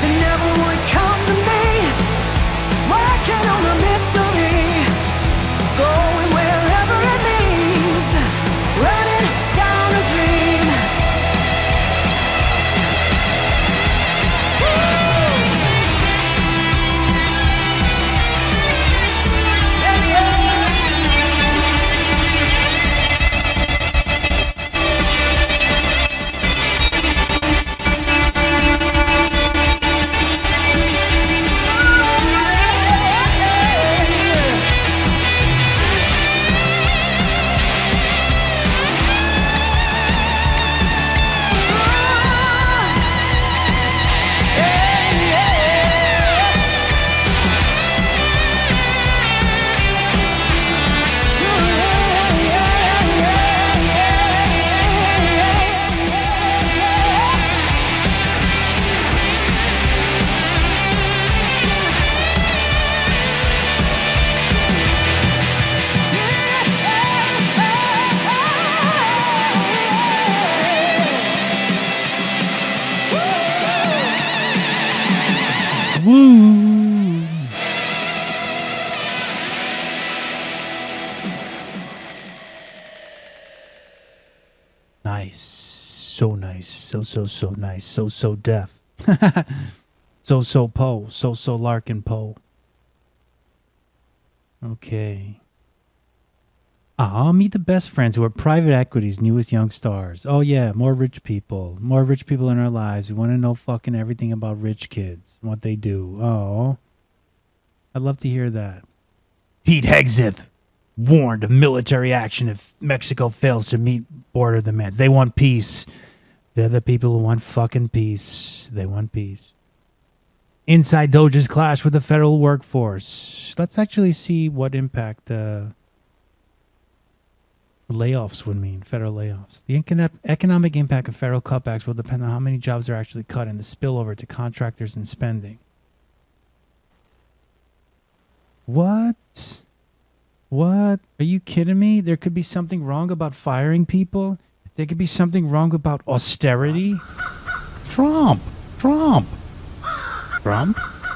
Speaker 7: that never would come to me. Working on a mystery, going wherever it leads. Running down a dream.
Speaker 1: Woo! Nice. So nice. So nice. So deaf. So Poe. So Larkin Poe. Okay. Meet the best friends who are private equity's newest young stars. Oh yeah, more rich people. More rich people in our lives. We want to know fucking everything about rich kids. What they do. Oh. I'd love to hear that. Pete Hegseth warned of military action if Mexico fails to meet border demands. They want peace. They're the people who want fucking peace. They want peace. Inside Doge's clash with the federal workforce. Let's actually see what impact layoffs would mean. Federal layoffs. The economic impact of federal cutbacks will depend on how many jobs are actually cut and the spillover to contractors and spending. What? What? Are you kidding me? There could be something wrong about firing people. There could be something wrong about austerity. Trump.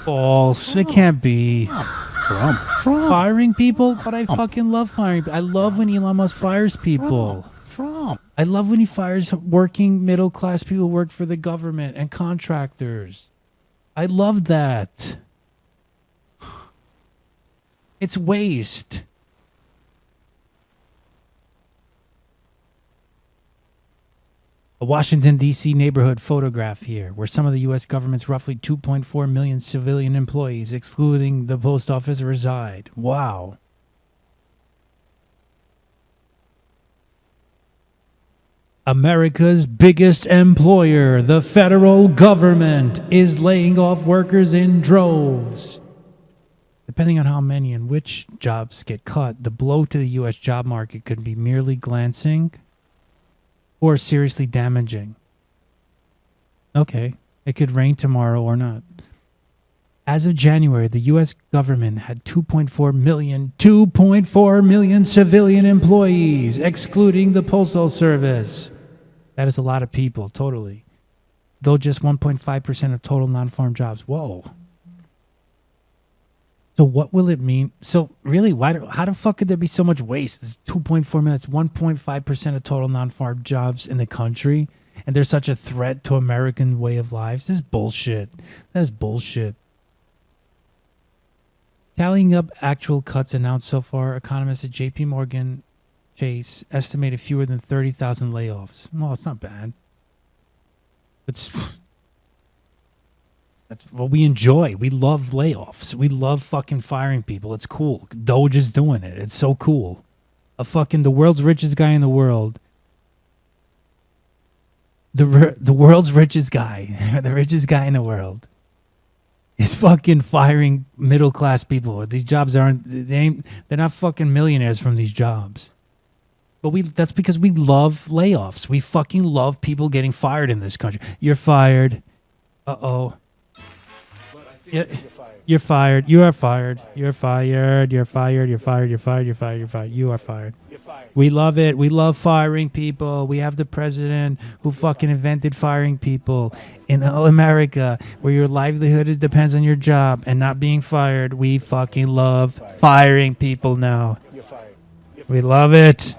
Speaker 1: False. It can't be. Trump. Firing people? But I fucking love firing. I love when Elon Musk fires people. Trump. I love when he fires working middle class people who work for the government and contractors. I love that. It's waste. A Washington, D.C. neighborhood photograph here, where some of the U.S. government's roughly 2.4 million civilian employees, excluding the post office, reside. Wow. America's biggest employer, the federal government, is laying off workers in droves. Depending on how many and which jobs get cut, the blow to the U.S. job market could be merely glancing or seriously damaging. Okay, it could rain tomorrow or not. As of January, the U.S. government had 2.4 million civilian employees, excluding the Postal Service. That is a lot of people, totally. Though just 1.5% of total non-farm jobs. Whoa. So what will it mean? So really, how the fuck could there be so much waste? It's 2.4 million, it's 1.5% of total non-farm jobs in the country. And there's such a threat to American way of lives. This is bullshit. That is bullshit. Tallying up actual cuts announced so far, economists at J.P. Morgan Chase estimated fewer than 30,000 layoffs. Well, it's not bad. That's what we enjoy. We love layoffs. We love fucking firing people. It's cool. Doge is doing it. It's so cool. The world's richest guy in the world. The world's richest guy. The richest guy in the world. Is fucking firing middle class people. These jobs they're not fucking millionaires from these jobs. But that's because we love layoffs. We fucking love people getting fired in this country. You're fired. Uh-oh. You're fired. You are fired. You're fired. You're fired. You're fired. You're fired. You're fired. You're fired. You are fired. We love it. We love firing people. We have the president who fucking invented firing people. In America, where your livelihood depends on your job and not being fired, we fucking love firing people now. We love it.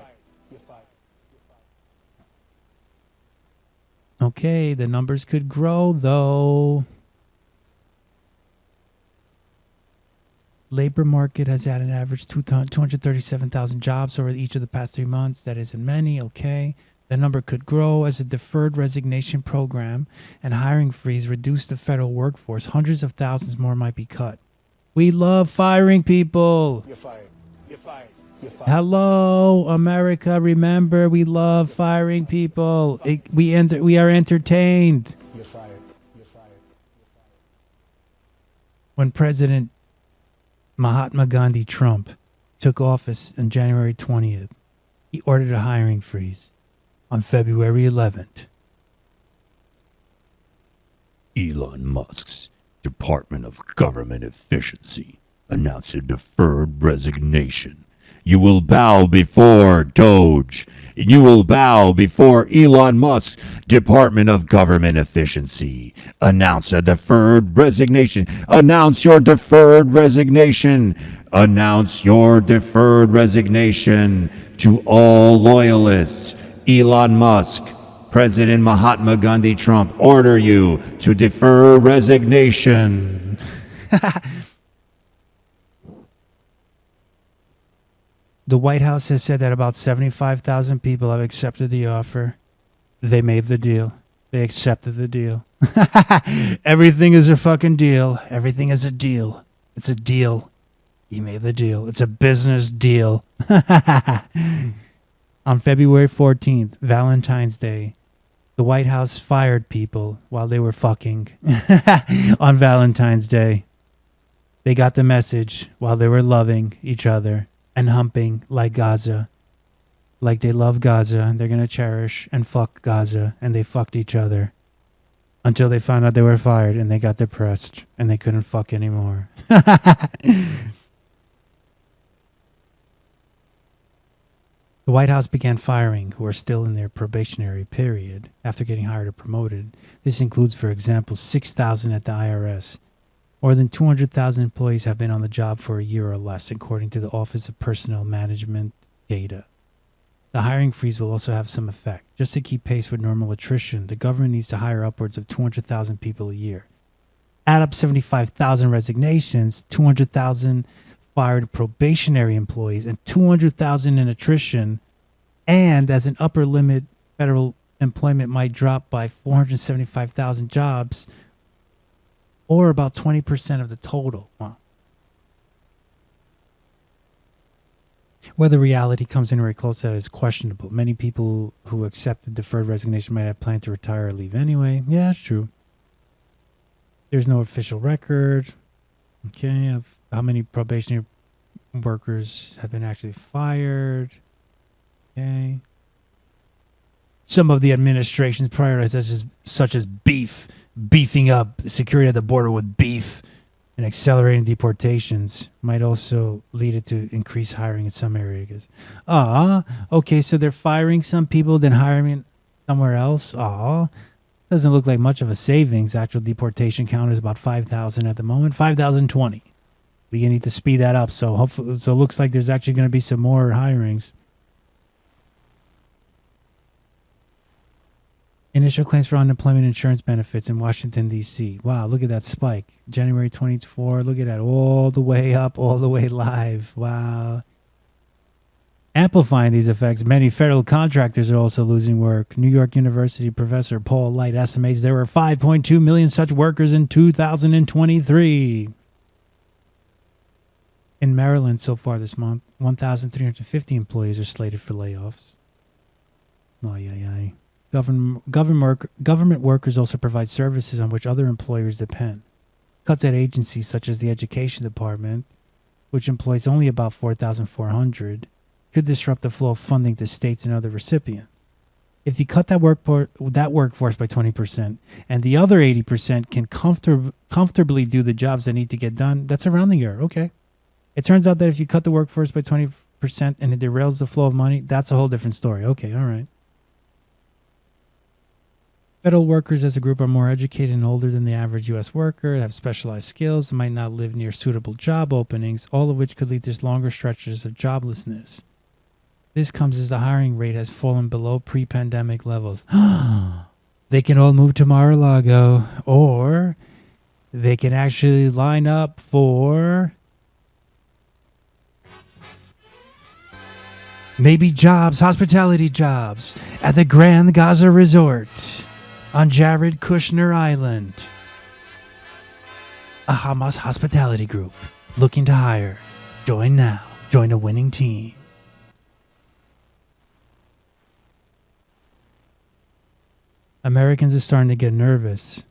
Speaker 1: Okay, the numbers could grow, though. Labor market has had an average 237,000 jobs over each of the past 3 months. That isn't many, okay. The number could grow as a deferred resignation program and hiring freeze reduce the federal workforce. Hundreds of thousands more might be cut. We love firing people.
Speaker 12: You're fired. You're fired. You're fired.
Speaker 1: Hello, America. Remember, we love firing people. We are entertained.
Speaker 12: You're fired. You're fired.
Speaker 1: When President Mahatma Gandhi Trump took office on January 20th, he ordered a hiring freeze. On February 11th,
Speaker 13: Elon Musk's Department of Government Efficiency announced a deferred resignation. You will bow before Doge. You will bow before Elon Musk's Department of Government Efficiency. Announce a deferred resignation. Announce your deferred resignation. Announce your deferred resignation to all loyalists. Elon Musk, President Mahatma Gandhi Trump order you to defer resignation.
Speaker 1: The White House has said that about 75,000 people have accepted the offer. They made the deal. They accepted the deal. Everything is a fucking deal. Everything is a deal. It's a deal. He made the deal. It's a business deal. On February 14th, Valentine's Day, the White House fired people while they were fucking on Valentine's Day. They got the message while they were loving each other and humping like Gaza. Like they love Gaza and they're going to cherish and fuck Gaza, and they fucked each other until they found out they were fired and they got depressed and they couldn't fuck anymore. The White House began firing who are still in their probationary period after getting hired or promoted. This includes, for example, 6,000 at the IRS. More than 200,000 employees have been on the job for a year or less, according to the Office of Personnel Management data. The hiring freeze will also have some effect. Just to keep pace with normal attrition, the government needs to hire upwards of 200,000 people a year. Add up 75,000 resignations, 200,000 fired probationary employees, and 200,000 in attrition, and as an upper limit, federal employment might drop by 475,000 jobs, or about 20% of the total. Wow. Whether reality comes anywhere close to that is questionable. Many people who accept the deferred resignation might have planned to retire or leave anyway. Yeah, that's true. There's no official record, okay, of how many probationary workers have been actually fired. Okay. Some of the administration's priorities, such as beefing up security at the border with beef, and accelerating deportations, might also lead it to increase hiring in some areas. Okay, so they're firing some people, then hiring somewhere else. Doesn't look like much of a savings. Actual deportation count is about 5,000 at the moment. 5,020. We need to speed that up. So hopefully, so it looks like there's actually going to be some more hirings. Initial claims for unemployment insurance benefits in Washington, D.C. Wow, look at that spike. January 24, look at that. All the way up, all the way live. Wow. Amplifying these effects, many federal contractors are also losing work. New York University professor Paul Light estimates there were 5.2 million such workers in 2023. In Maryland so far this month, 1,350 employees are slated for layoffs. Government workers also provide services on which other employers depend. Cuts at agencies such as the Education Department, which employs only about 4,400, could disrupt the flow of funding to states and other recipients. If you cut that workforce by 20%, and the other 80% can comfortably do the jobs that need to get done, that's around the year. Okay. It turns out that if you cut the workforce by 20% and it derails the flow of money, that's a whole different story. Okay, all right. Federal workers as a group are more educated and older than the average U.S. worker, have specialized skills, and might not live near suitable job openings, all of which could lead to longer stretches of joblessness. This comes as the hiring rate has fallen below pre-pandemic levels. They can all move to Mar-a-Lago, or they can actually line up for maybe jobs, hospitality jobs, at the Grand Gaza Resort on Jared Kushner Island. A Hamas hospitality group looking to hire. Join now. Join a winning team. Americans are starting to get nervous.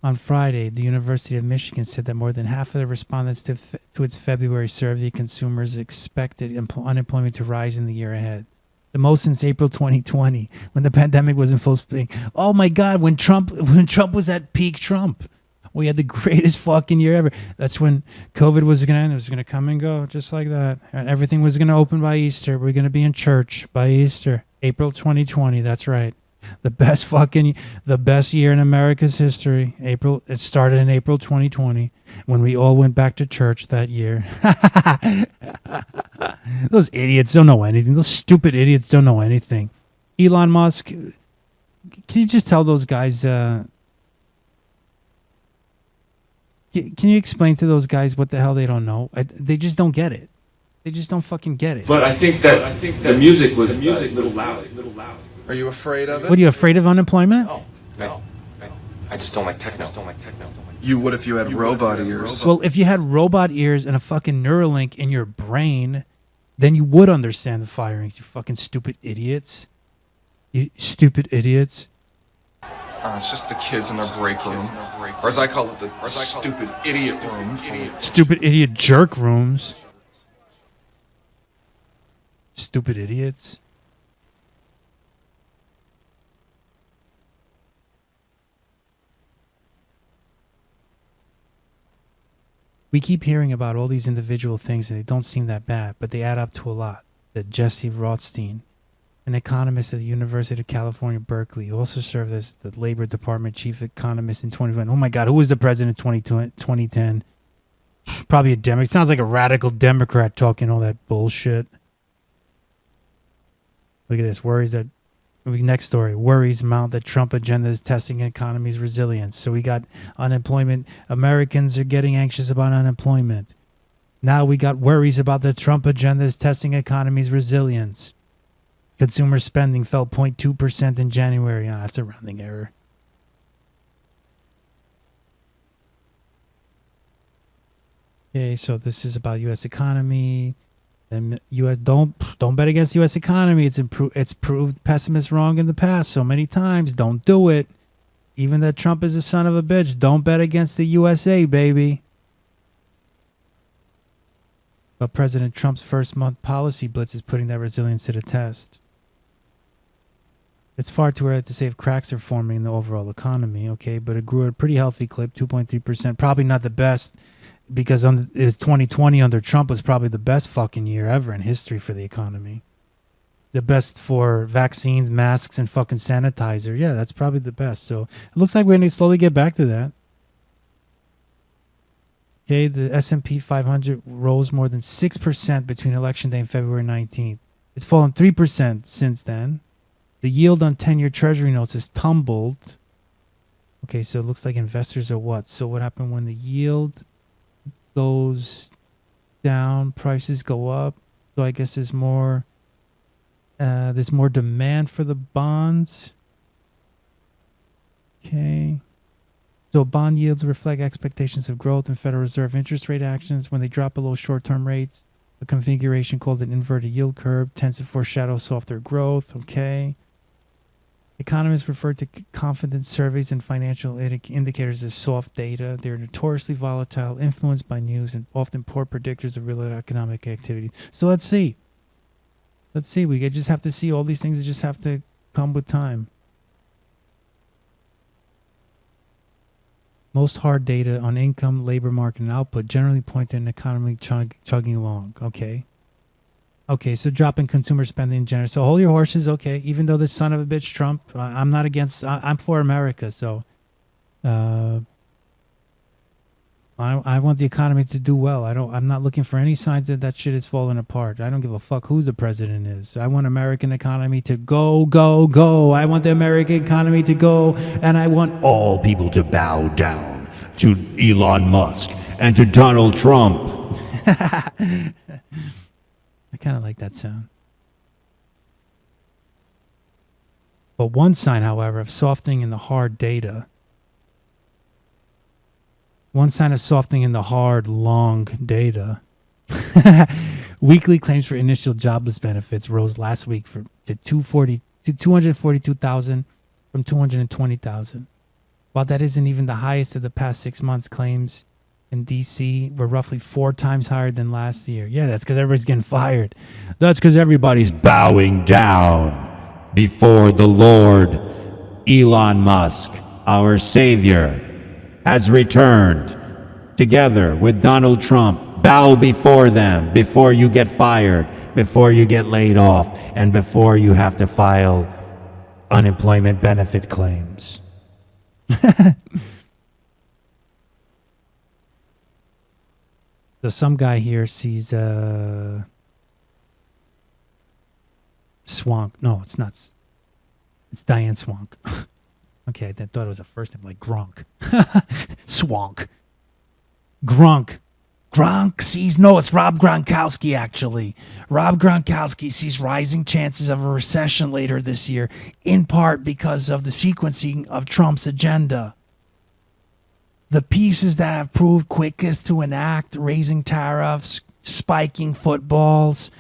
Speaker 1: On Friday, the University of Michigan said that more than half of the respondents to its February survey consumers expected unemployment to rise in the year ahead. The most since April 2020, when the pandemic was in full swing. Oh my God, when Trump was at peak Trump. We had the greatest fucking year ever. That's when COVID was going to end. It was going to come and go just like that. And everything was going to open by Easter. We're going to be in church by Easter. April 2020, that's right. The best year in America's history. It started in April 2020 when we all went back to church that year. Those idiots don't know anything. Those stupid idiots don't know anything. Elon Musk, can you just tell those guys, can you explain to those guys what the hell they don't know? They just don't get it. They just don't fucking get it.
Speaker 14: But I think that the music was a little loud.
Speaker 8: Are you afraid of it?
Speaker 1: What, are you afraid of unemployment?
Speaker 9: No. I just don't like techno.
Speaker 8: You would if you had robot ears.
Speaker 1: Well, if you had robot ears and a fucking Neuralink in your brain, then you would understand the firings, you fucking stupid idiots. You stupid idiots.
Speaker 8: It's just the kids in their break room. Or as I call it, the stupid idiot room.
Speaker 1: Stupid idiot jerk rooms. Stupid idiots. We keep hearing about all these individual things and they don't seem that bad, but they add up to a lot. That Jesse Rothstein, an economist at the University of California, Berkeley, who also served as the Labor Department chief economist in 2010. Oh my God, who was the president in 2010? Probably a Democrat. Sounds like a radical Democrat talking all that bullshit. Look at this. Next story. Worries mount that Trump agenda is testing economy's resilience. So we got unemployment. Americans are getting anxious about unemployment. Now we got worries about the Trump agenda is testing economy's resilience. Consumer spending fell 0.2% in January. Ah, that's a rounding error. Okay, so this is about U.S. economy. And U.S. don't bet against the U.S. economy. It's proved pessimists wrong in the past so many times. Don't do it. Even that Trump is a son of a bitch. Don't bet against the USA, baby. But President Trump's first month policy blitz is putting that resilience to the test. It's far too early to say if cracks are forming in the overall economy, okay? But it grew at a pretty healthy clip, 2.3%. Probably not the best, because 2020 under Trump was probably the best fucking year ever in history for the economy. The best for vaccines, masks, and fucking sanitizer. Yeah, that's probably the best. So it looks like we're going to slowly get back to that. Okay, the S&P 500 rose more than 6% between Election Day and February 19th. It's fallen 3% since then. The yield on 10-year Treasury notes has tumbled. Okay, so it looks like investors are what? So what happened when the yield goes down, prices go up? So I guess there's more demand for the bonds. Okay. So bond yields reflect expectations of growth and Federal Reserve interest rate actions. When they drop below short-term rates, a configuration called an inverted yield curve tends to foreshadow softer growth. Okay. Economists refer to confidence surveys and financial indicators as soft data. They're notoriously volatile, influenced by news, and often poor predictors of real economic activity. So let's see. Let's see. We just have to see all these things that just have to come with time. Most hard data on income, labor market, and output generally point to an economy chugging along. Okay. Okay, so dropping consumer spending in general. So hold your horses, okay. Even though this son of a bitch Trump, I'm not against. I'm for America. So, I want the economy to do well. I'm not looking for any signs that shit is falling apart. I don't give a fuck who the president is. I want American economy to go, go, go. I want the American economy to go, and I want
Speaker 13: all people to bow down to Elon Musk and to Donald Trump.
Speaker 1: I kind of like that sound. But one sign, however, of softening in the hard data, one sign of softening in the hard, long data, weekly claims for initial jobless benefits rose last week to 242,000 from 220,000. While that isn't even the highest of the past 6 months, claims in D.C. were roughly 4 times higher than last year. Yeah, that's because everybody's getting fired.
Speaker 13: That's because everybody's bowing down before the Lord. Elon Musk, our savior, has returned. Together with Donald Trump, bow before them before you get fired, before you get laid off, and before you have to file unemployment benefit claims.
Speaker 1: So some guy here sees Swank. No, it's not. It's Diane Swank. Okay, I thought it was a first name, like Gronk. Swank. Gronk. Gronk sees, no, it's Rob Gronkowski, actually. Rob Gronkowski sees rising chances of a recession later this year, in part because of the sequencing of Trump's agenda. The pieces that have proved quickest to enact, raising tariffs, spiking footballs,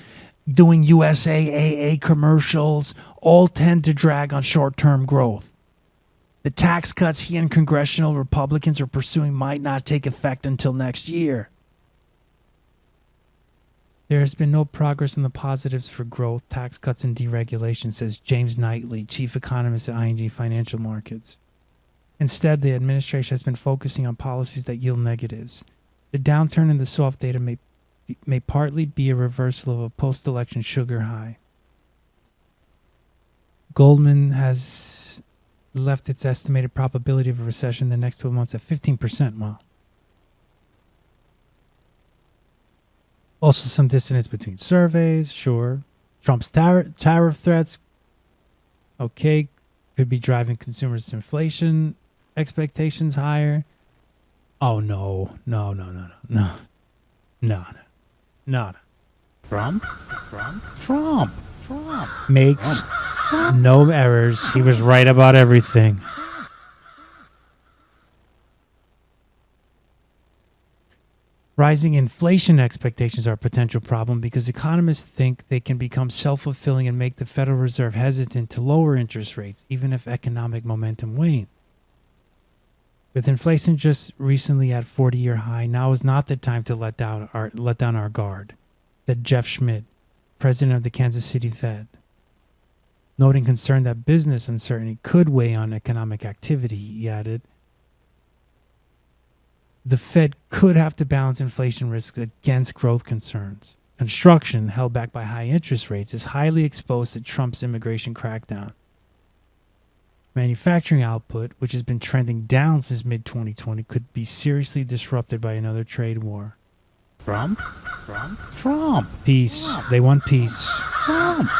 Speaker 1: doing USAA commercials, all tend to drag on short-term growth. The tax cuts he and congressional Republicans are pursuing might not take effect until next year. There has been no progress in the positives for growth, tax cuts, and deregulation, says James Knightley, chief economist at ING Financial Markets. Instead, the administration has been focusing on policies that yield negatives. The downturn in the soft data may partly be a reversal of a post-election sugar high. Goldman has left its estimated probability of a recession in the next 12 months at 15%. Wow. Also some dissonance between surveys, sure. Trump's tariff threats, okay, could be driving consumers' inflation expectations higher. Oh, no. makes no errors. He was right about everything. Rising inflation expectations are a potential problem because economists think they can become self-fulfilling and make the Federal Reserve hesitant to lower interest rates, even if economic momentum wanes. With inflation just recently at 40-year high, now is not the time to let down our guard, said Jeff Schmidt, president of the Kansas City Fed. Noting concern that business uncertainty could weigh on economic activity, he added, the Fed could have to balance inflation risks against growth concerns. Construction, held back by high interest rates, is highly exposed to Trump's immigration crackdown. Manufacturing output, which has been trending down since mid-2020, could be seriously disrupted by another trade war.
Speaker 13: Trump?
Speaker 1: Peace. They want peace.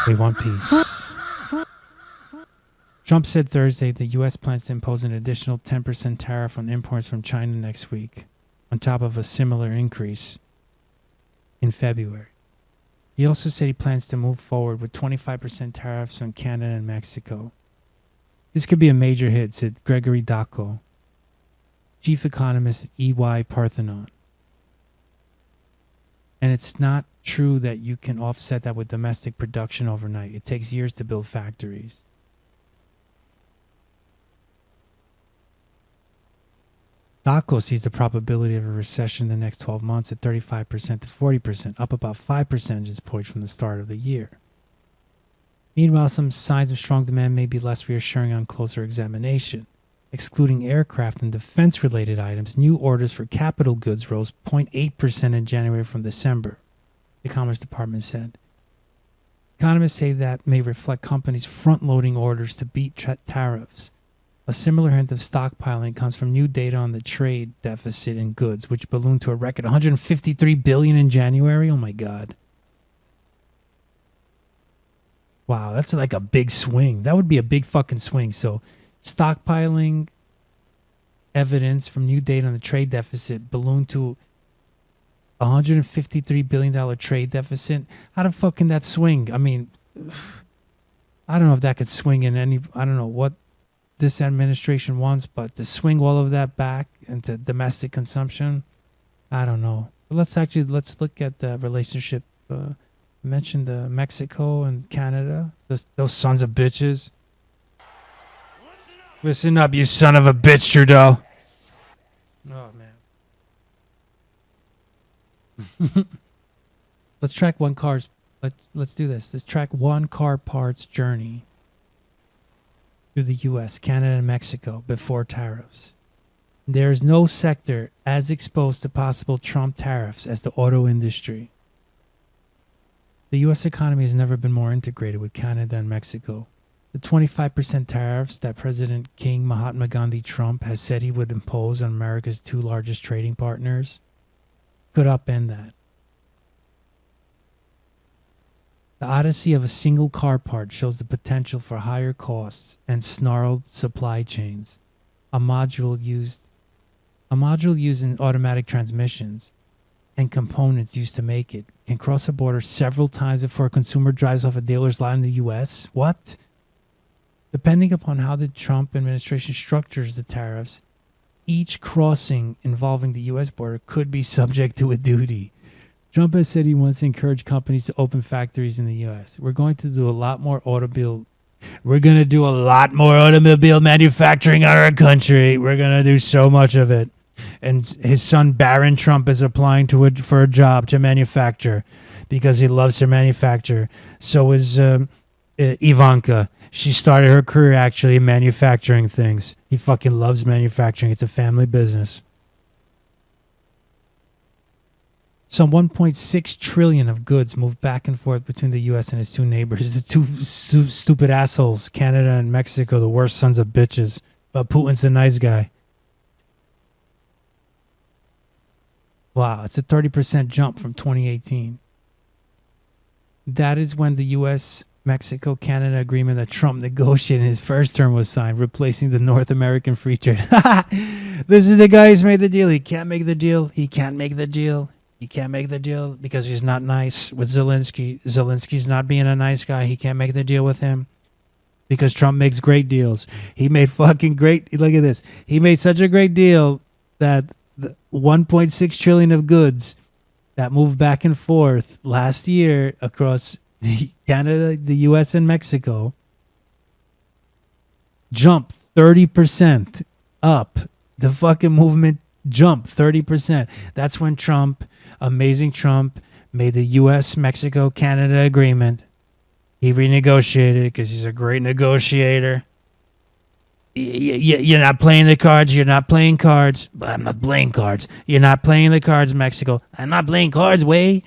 Speaker 1: They want peace. Trump said Thursday the U.S. plans to impose an additional 10% tariff on imports from China next week, on top of a similar increase in February. He also said he plans to move forward with 25% tariffs on Canada and Mexico. This could be a major hit, said Gregory Dacko, chief economist at EY Parthenon. And it's not true that you can offset that with domestic production overnight. It takes years to build factories. Dacko sees the probability of a recession in the next 12 months at 35% to 40%, up about 5 percentage points from the start of the year. Meanwhile, some signs of strong demand may be less reassuring on closer examination. Excluding aircraft and defense-related items, new orders for capital goods rose 0.8% in January from December, the Commerce Department said. Economists say that may reflect companies front-loading orders to beat tariffs. A similar hint of stockpiling comes from new data on the trade deficit in goods, which ballooned to a record $153 billion in January. Oh my God. Wow, that's like a big swing. That would be a big fucking swing. So stockpiling evidence from new data on the trade deficit ballooned to $153 billion trade deficit. How the fuck can that swing? I mean, I don't know if that could swing in any, I don't know what this administration wants, but to swing all of that back into domestic consumption, I don't know. But let's look at the relationship. I mentioned Mexico and Canada. Those sons of bitches. Listen up, you son of a bitch, Trudeau. Oh man. Let's track one car's. Let's do this. Let's track one car parts journey through the U.S., Canada, and Mexico before tariffs. There is no sector as exposed to possible Trump tariffs as the auto industry. The U.S. economy has never been more integrated with Canada and Mexico. The 25% tariffs that President King Mahatma Gandhi Trump has said he would impose on America's two largest trading partners could upend that. The odyssey of a single car part shows the potential for higher costs and snarled supply chains. A module used in automatic transmissions and components used to make it can cross a border several times before a consumer drives off a dealer's lot in the U.S. What? Depending upon how the Trump administration structures the tariffs, each crossing involving the U.S. border could be subject to a duty. Trump has said he wants to encourage companies to open factories in the U.S. We're going to do a lot more automobile manufacturing in our country. We're going to do so much of it. And his son Barron Trump is applying for a job to manufacture because he loves to manufacture. So is Ivanka. She started her career actually in manufacturing things. He fucking loves manufacturing. It's a family business. Some 1.6 trillion of goods move back and forth between the U.S. and its two neighbors. The two stupid assholes, Canada and Mexico, the worst sons of bitches. But Putin's a nice guy. Wow, it's a 30% jump from 2018. That is when the U.S. Mexico-Canada agreement that Trump negotiated in his first term was signed, replacing the North American free trade. This is the guy who's made the deal. He can't make the deal. He can't make the deal. He can't make the deal because he's not nice with Zelensky. Zelensky's not being a nice guy. He can't make the deal with him because Trump makes great deals. He made fucking great. Look at this. He made such a great deal that the 1.6 trillion of goods that moved back and forth last year across Canada, the U.S., and Mexico jumped 30% up. The fucking movement jumped 30%. That's when Trump, amazing Trump, made the U.S., Mexico, Canada agreement. He renegotiated because he's a great negotiator. You're not playing the cards. You're not playing cards. But I'm not playing cards. You're not playing the cards, Mexico. I'm not playing cards, way.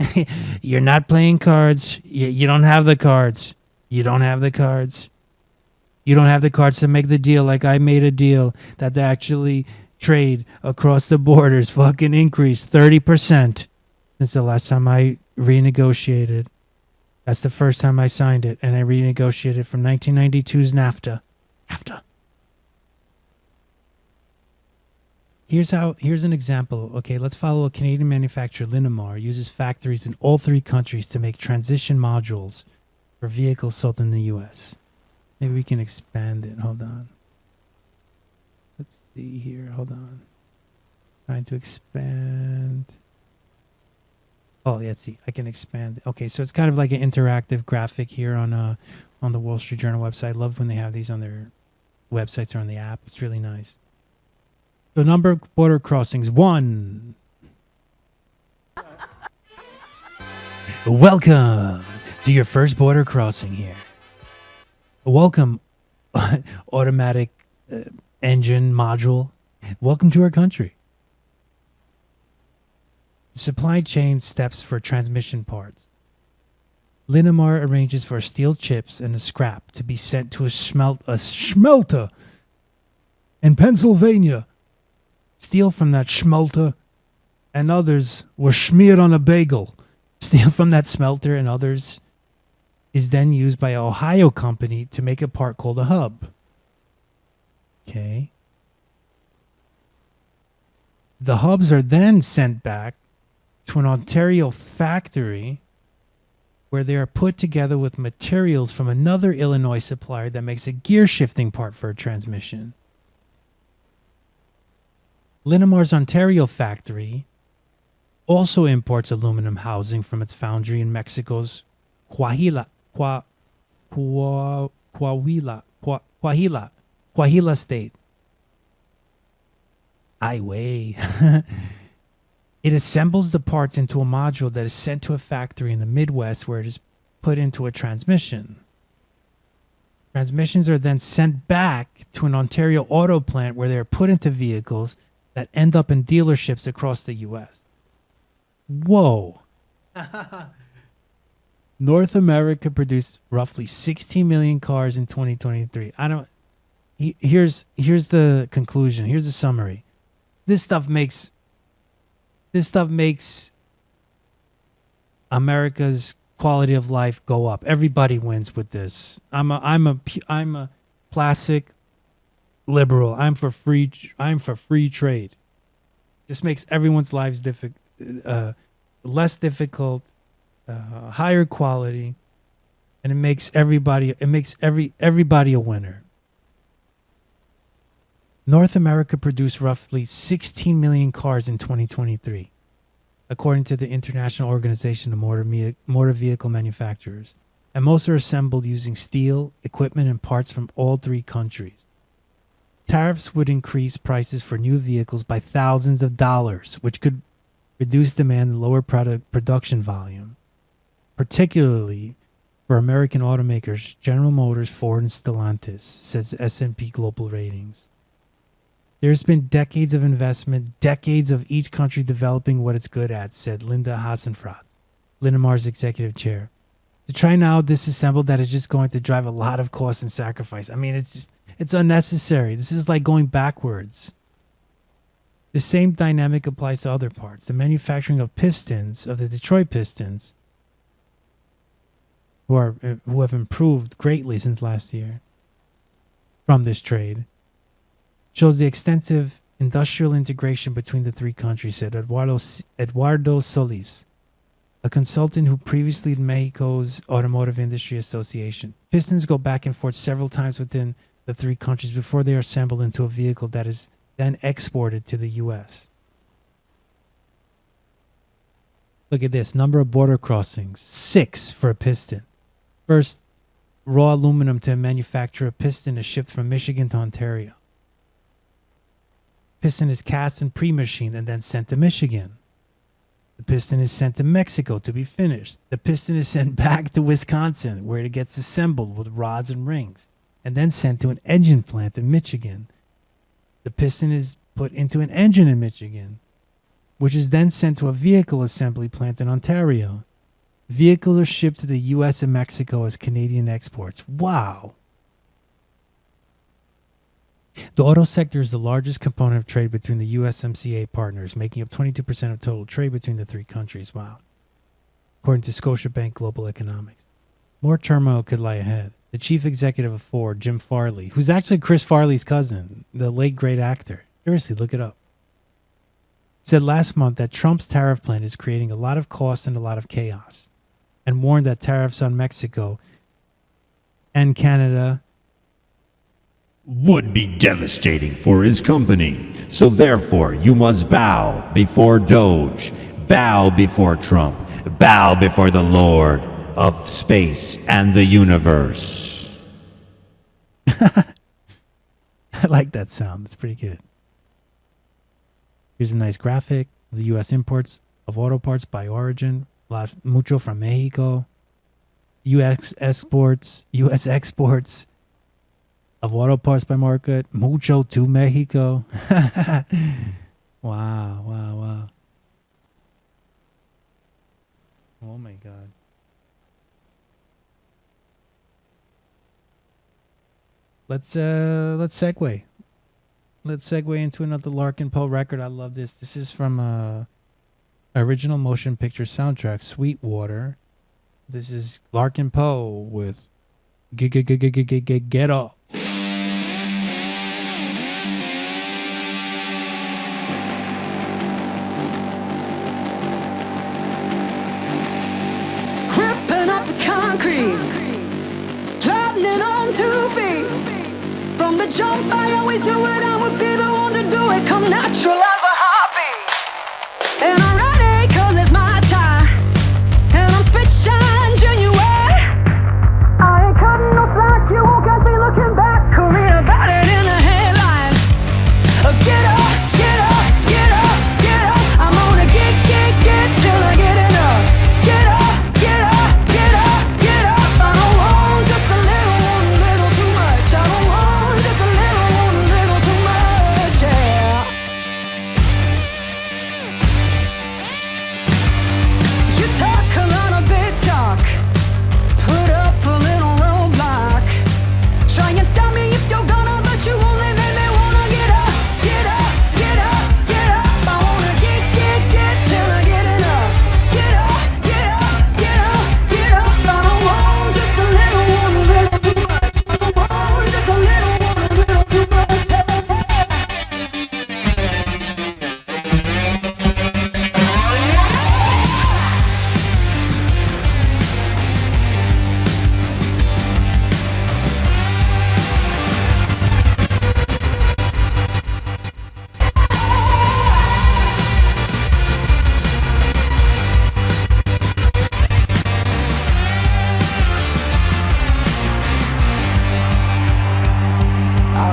Speaker 1: You're not playing cards. You don't have the cards. You don't have the cards. You don't have the cards to make the deal like I made a deal that they actually trade across the borders fucking increased 30% since the last time I renegotiated. That's the first time I signed it, and I renegotiated from 1992's NAFTA. Here's an example. Okay, let's follow a Canadian manufacturer, Linamar, uses factories in all 3 countries to make transition modules for vehicles sold in the U.S. Maybe we can expand it. Hold on. Let's see here. Hold on. Trying to expand. Oh, yeah, see. I can expand. Okay, so it's kind of like an interactive graphic here on the Wall Street Journal website. I love when they have these on their websites or on the app. It's really nice. So number of border crossings, 1. Welcome to your first border crossing here. Welcome, automatic engine module. Welcome to our country. Supply chain steps for transmission parts. Linamar arranges for steel chips and a scrap to be sent to a smelter in Pennsylvania. Steel from that smelter and others were smeared on a bagel. Steel from that smelter and others is then used by an Ohio company to make a part called a hub. Okay. The hubs are then sent back to an Ontario factory where they are put together with materials from another Illinois supplier that makes a gear shifting part for a transmission. Linamar's Ontario factory also imports aluminum housing from its foundry in Mexico's Coahuila state. Ay, way. It assembles the parts into a module that is sent to a factory in the Midwest where it is put into a transmission. Transmissions are then sent back to an Ontario auto plant where they are put into vehicles that end up in dealerships across the U.S. Whoa. North America produced roughly 16 million cars in 2023. Here's the conclusion. Here's the summary. This stuff makes America's quality of life go up. Everybody wins with this. I'm a classic liberal. I'm for free trade. This makes everyone's lives less difficult, higher quality, and it makes everybody a winner. North America produced roughly 16 million cars in 2023, according to the International Organization of Motor Vehicle Manufacturers, and most are assembled using steel, equipment, and parts from all 3 countries. Tariffs would increase prices for new vehicles by thousands of dollars, which could reduce demand and lower production volume, particularly for American automakers General Motors, Ford, and Stellantis, says S&P Global Ratings. There's been decades of investment, decades of each country developing what it's good at, said Linda Hasenfratz, Linamar's executive chair. To try now disassemble that is just going to drive a lot of cost and sacrifice. I mean, it's unnecessary. This is like going backwards. The same dynamic applies to other parts. The manufacturing of pistons, of the Detroit Pistons, who have improved greatly since last year from this trade, shows the extensive industrial integration between the three countries, said Eduardo Solis, a consultant who previously led Mexico's Automotive Industry Association. Pistons go back and forth several times within the three countries before they are assembled into a vehicle that is then exported to the U.S. Look at this. Number of border crossings. 6 for a piston. First, raw aluminum to manufacture a piston is shipped from Michigan to Ontario. Piston is cast and pre-machined and then sent to Michigan. The piston is sent to Mexico to be finished. The piston is sent back to Wisconsin, where it gets assembled with rods and rings, and then sent to an engine plant in Michigan. The piston is put into an engine in Michigan, which is then sent to a vehicle assembly plant in Ontario. Vehicles are shipped to the U.S. and Mexico as Canadian exports. Wow. The auto sector is the largest component of trade between the USMCA partners, making up 22% of total trade between the three countries. Wow. According to Scotiabank Global Economics. More turmoil could lie ahead. The chief executive of Ford, Jim Farley, who's actually Chris Farley's cousin, the late great actor. Seriously, look it up. Said last month that Trump's tariff plan is creating a lot of cost and a lot of chaos, and warned that tariffs on Mexico and Canada
Speaker 13: would be devastating for his company. So therefore, you must bow before Doge, bow before Trump, bow before the Lord of space and the universe.
Speaker 1: I like that sound. That's pretty good. Here's a nice graphic of the U.S. imports of auto parts by origin. Mucho from Mexico. U.S. exports of auto parts by market. Mucho to Mexico. Wow. Oh my God. Let's segue. Let's segue into another Larkin Poe record. I love this. This is from original motion picture soundtrack, Sweetwater. This is Larkin Poe with Get Up.
Speaker 7: Ripping up the concrete, landing on 2 feet. From the jump, I always knew it. I would be the one to do it. Come natural as a heartbeat. And I'm ready 'cause it's my time. And I'm spit shine genuine. I ain't cutting no slack. You won't catch me looking back. Career about it in the headlines. Get up, get up, get up, get up. I'm gonna get till I get enough. Get up, get up, get up, get up. I don't want just a little too much. I don't want just a little too much, yeah. You talk a lot of big talk. Put up a little roadblock. Try and stop me if you're gonna, but you only make me wanna get up, get up, get up, get up. I wanna get till I get enough. Get up, get up, get up, get up. I don't want just a little too much. I don't want just a little too much. I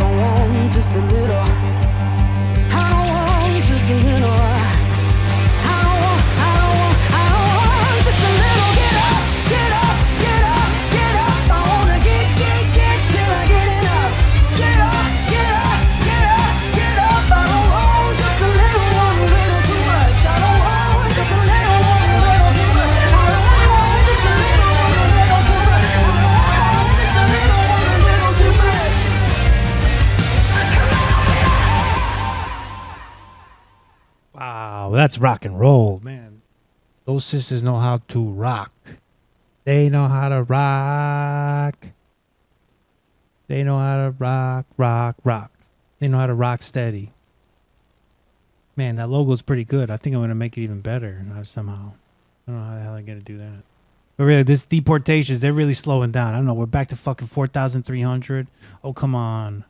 Speaker 7: don't want just a little. I don't want just a little. I don't want just a little. Get up, get up, get up, get up. I wanna get till I get enough. Get up, get up, get up, get up. I don't want just a little too much. I don't want just a little too much. I don't want just a little too much. I don't want just a little too much.
Speaker 1: Wow, that's rock and roll, man. Those sisters know how to rock. They know how to rock. They know how to rock. They know how to rock steady. Man, that logo's pretty good. I think I'm going to make it even better somehow. I don't know how the hell I'm going to do that. But really, this deportations, they're really slowing down. I don't know. We're back to fucking 4,300. Oh, come on.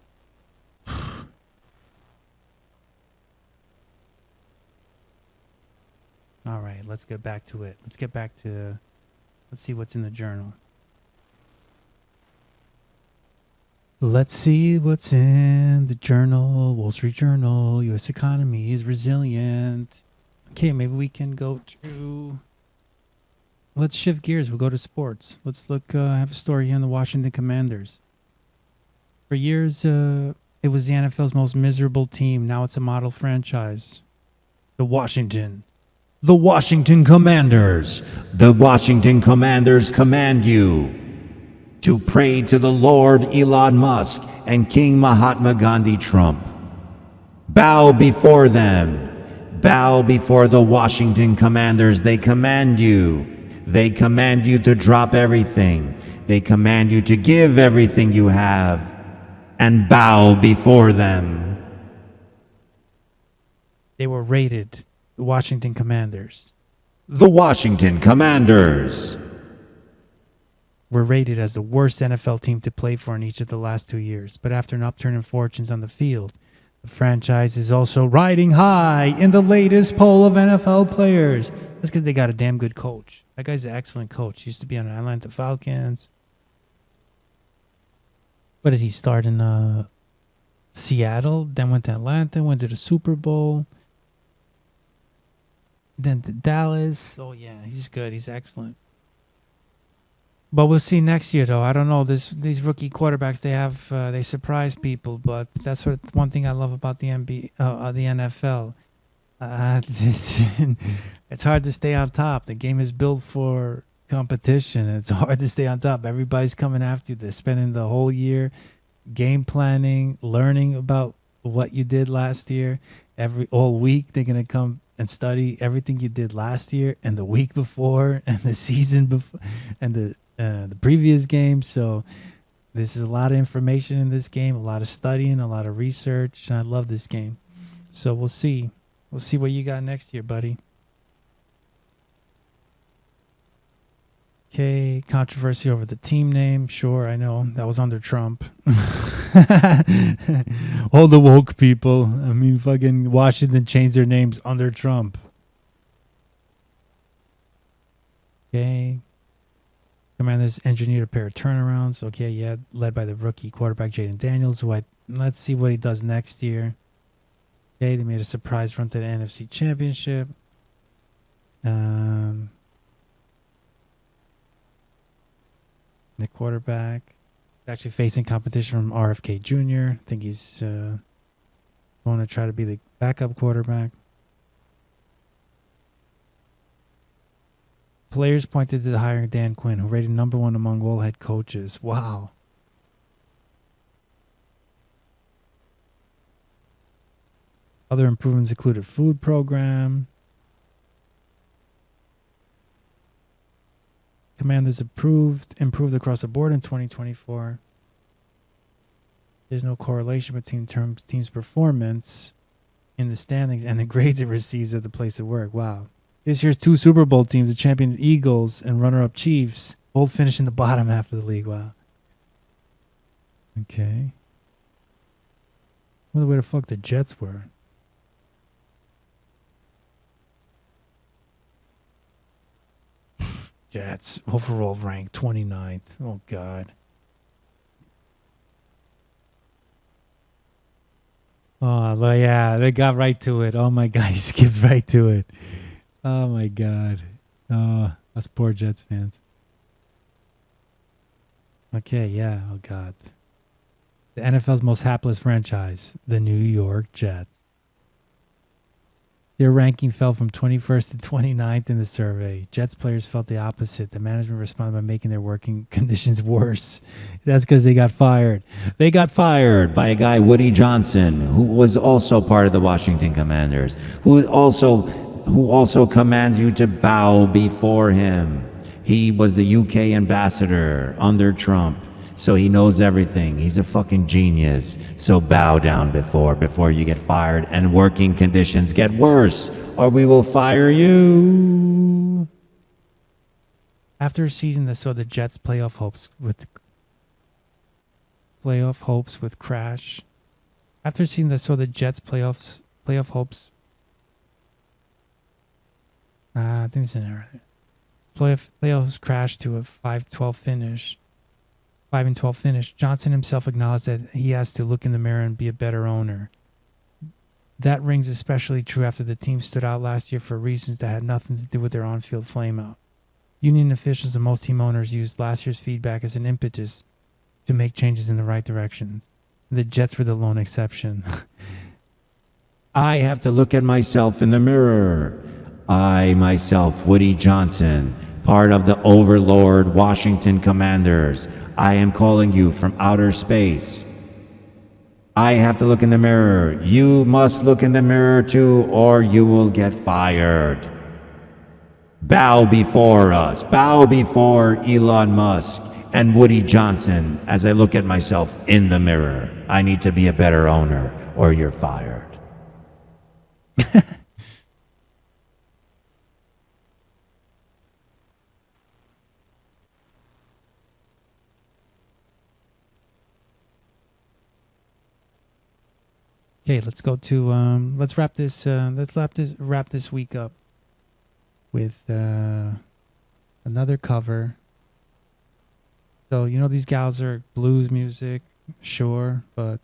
Speaker 1: All right, let's get back to it. Let's see what's in the journal. Let's see what's in the journal. Wall Street Journal. U.S. economy is resilient. Okay, maybe we can go to... Let's shift gears. We'll go to sports. Let's look, have a story here on the Washington Commanders. For years, it was the NFL's most miserable team. Now it's a model franchise. The Washington
Speaker 13: Commanders. The Washington Commanders command you to pray to the Lord Elon Musk and King Mahatma Gandhi Trump. Bow before them. Bow before the Washington Commanders. They command you. They command you to drop everything. They command you to give everything you have and bow before them.
Speaker 1: They were rated the Washington Commanders.
Speaker 13: The Washington Commanders
Speaker 1: were rated as the worst NFL team to play for in each of the last 2 years. But after an upturn in fortunes on the field, the franchise is also riding high in the latest poll of NFL players. That's because they got a damn good coach. That guy's an excellent coach. He used to be on the Atlanta Falcons. What did he start in Seattle? Then went to Atlanta, went to the Super Bowl. Then to Dallas. Oh, yeah, he's good. He's excellent. But we'll see next year, though. I don't know. These rookie quarterbacks, they surprise people. But that's one thing I love about the NFL. It's hard to stay on top. The game is built for competition. It's hard to stay on top. Everybody's coming after you. They're spending the whole year game planning, learning about what you did last year. All week, they're going to come and study everything you did last year and the week before and the season before and the previous game. So this is a lot of information in this game, a lot of studying, a lot of research. And I love this game. So we'll see. We'll see what you got next year, buddy. Okay, controversy over the team name. Sure, I know. That was under Trump. All the woke people. I mean, fucking Washington changed their names under Trump. Okay. Commanders engineered a pair of turnarounds. Okay, yeah, led by the rookie quarterback Jaden Daniels, let's see what he does next year. Okay, they made a surprise run to the NFC Championship. The quarterback actually facing competition from RFK Jr. I think he's going to try to be the backup quarterback. Players pointed to the hiring of Dan Quinn, who rated #1 among all head coaches. Wow. Other improvements included food program. Commanders improved across the board in 2024. There's no correlation between team's performance in the standings and the grades it receives at the place of work. Wow. This year's 2 Super Bowl teams, the champion Eagles and runner-up Chiefs, both finished in the bottom half of the league. Wow. Okay. I wonder where the fuck the Jets were. Jets, overall ranked 29th. Oh, God. Oh, yeah, they got right to it. Oh, my God, you skipped right to it. Oh, my God. Oh, us poor Jets fans. Okay, yeah, oh, God. The NFL's most hapless franchise, the New York Jets. Their ranking fell from 21st to 29th in the survey. Jets players felt the opposite. The management responded by making their working conditions worse. That's because they got fired.
Speaker 13: They got fired by a guy, Woody Johnson, who was also part of the Washington Commanders, who also commands you to bow before him. He was the UK ambassador under Trump. So he knows everything. He's a fucking genius. So bow down before you get fired and working conditions get worse, or we will fire you.
Speaker 1: After a season that saw the Jets' playoff hopes with crash. After a season that saw the Jets' playoff hopes. I think it's an error. Playoffs crashed to a 5-12 finish. 5-12 finish. Johnson himself acknowledged that he has to look in the mirror and be a better owner. That rings especially true after the team stood out last year for reasons that had nothing to do with their on-field flameout. Union officials and most team owners used last year's feedback as an impetus to make changes in the right direction. The Jets were the lone exception.
Speaker 13: I have to look at myself in the mirror. I, myself, Woody Johnson, part of the Overlord Washington Commanders. I am calling you from outer space. I have to look in the mirror. You must look in the mirror too, or you will get fired. Bow before us. Bow before Elon Musk and Woody Johnson as I look at myself in the mirror. I need to be a better owner, or you're fired.
Speaker 1: Okay, let's go to let's wrap this week up with another cover. So you know these gals are blues music, sure, but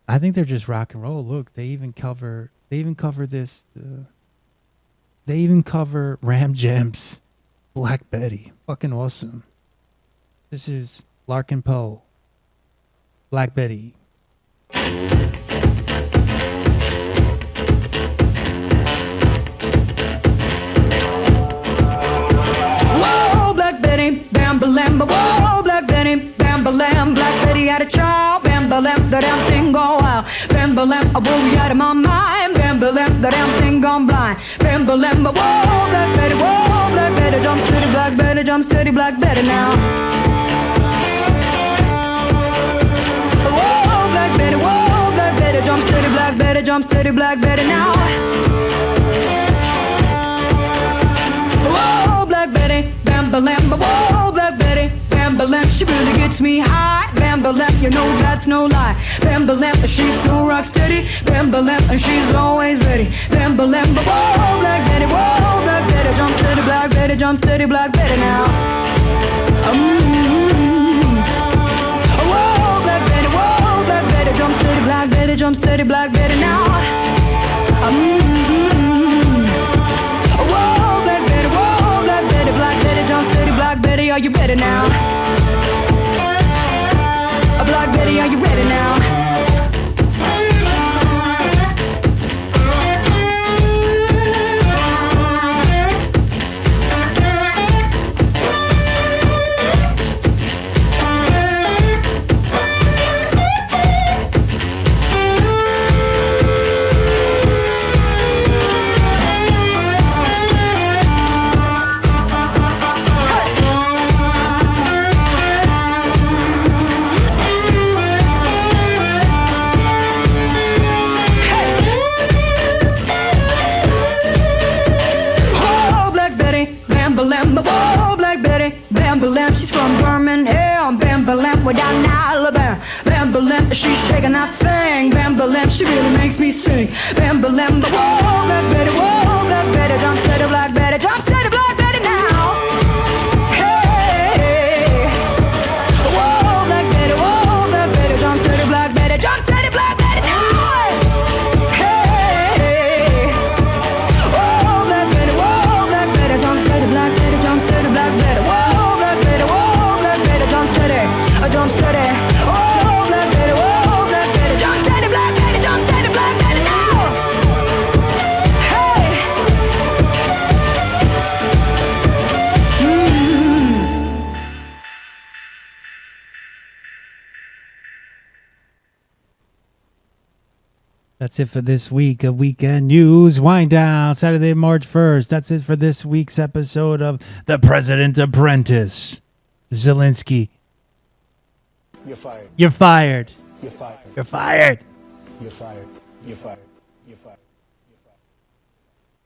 Speaker 1: I think they're just rock and roll. Look, they even cover this. They even cover Ram Jam's Black Betty. Fucking awesome. This is Larkin Poe, Black Betty.
Speaker 7: Whoa, Black Betty, bam balam, whoa, Black Betty, bam balam, Black Betty had a child, bam balam, the damn thing go wild, bam balam, I blew you out of my mind, bam balam, the damn thing gone blind, bam balam, whoa, Black Betty, jump steady, Black Betty, jump steady, Black Betty now. Whoa, Black Betty, jump steady, Black Betty, jump steady, Black Betty now. Whoa, Black Betty, bam balam, whoa, Black Betty, bam balam, she really gets me high, bam balam, you know that's no lie, bam balam, she's so rock steady, bam balam, and she's always ready, bam balam, whoa, Black Betty, jump steady, Black Betty, jump steady, Black Betty now. Whoa, Black Betty, jump steady, Black Betty, jump steady, Black Betty now. Whoa, Black Betty, Black Betty, jump steady, Black Betty, are you ready now? Black Betty, are you ready now? She's from Birmingham, bam balam, we're down in Alabama, bam balam, she's shaking that thing, bam balam, she really makes me sing, bam balam, whoa, Black Betty, jump steady, Black Betty, jump steady, Black Betty now. Hey, whoa, Black Betty, jump steady, Black Betty, jump steady, Black Betty now. Hey, whoa, Black Betty, jump steady, Black Betty, jump steady, Black Betty, whoa. Jump steady, oh, Black Betty, jump steady, Black Betty, jump steady, Black Betty now. Hey.
Speaker 1: That's it for this week of Weekend News Wind Down, Saturday, March 1st. That's it for this week's episode of The President Apprentice. Zelensky.
Speaker 12: You're fired.
Speaker 1: You're fired.
Speaker 12: You're fired.
Speaker 1: You're fired.
Speaker 12: You're fired. You're fired. You're fired.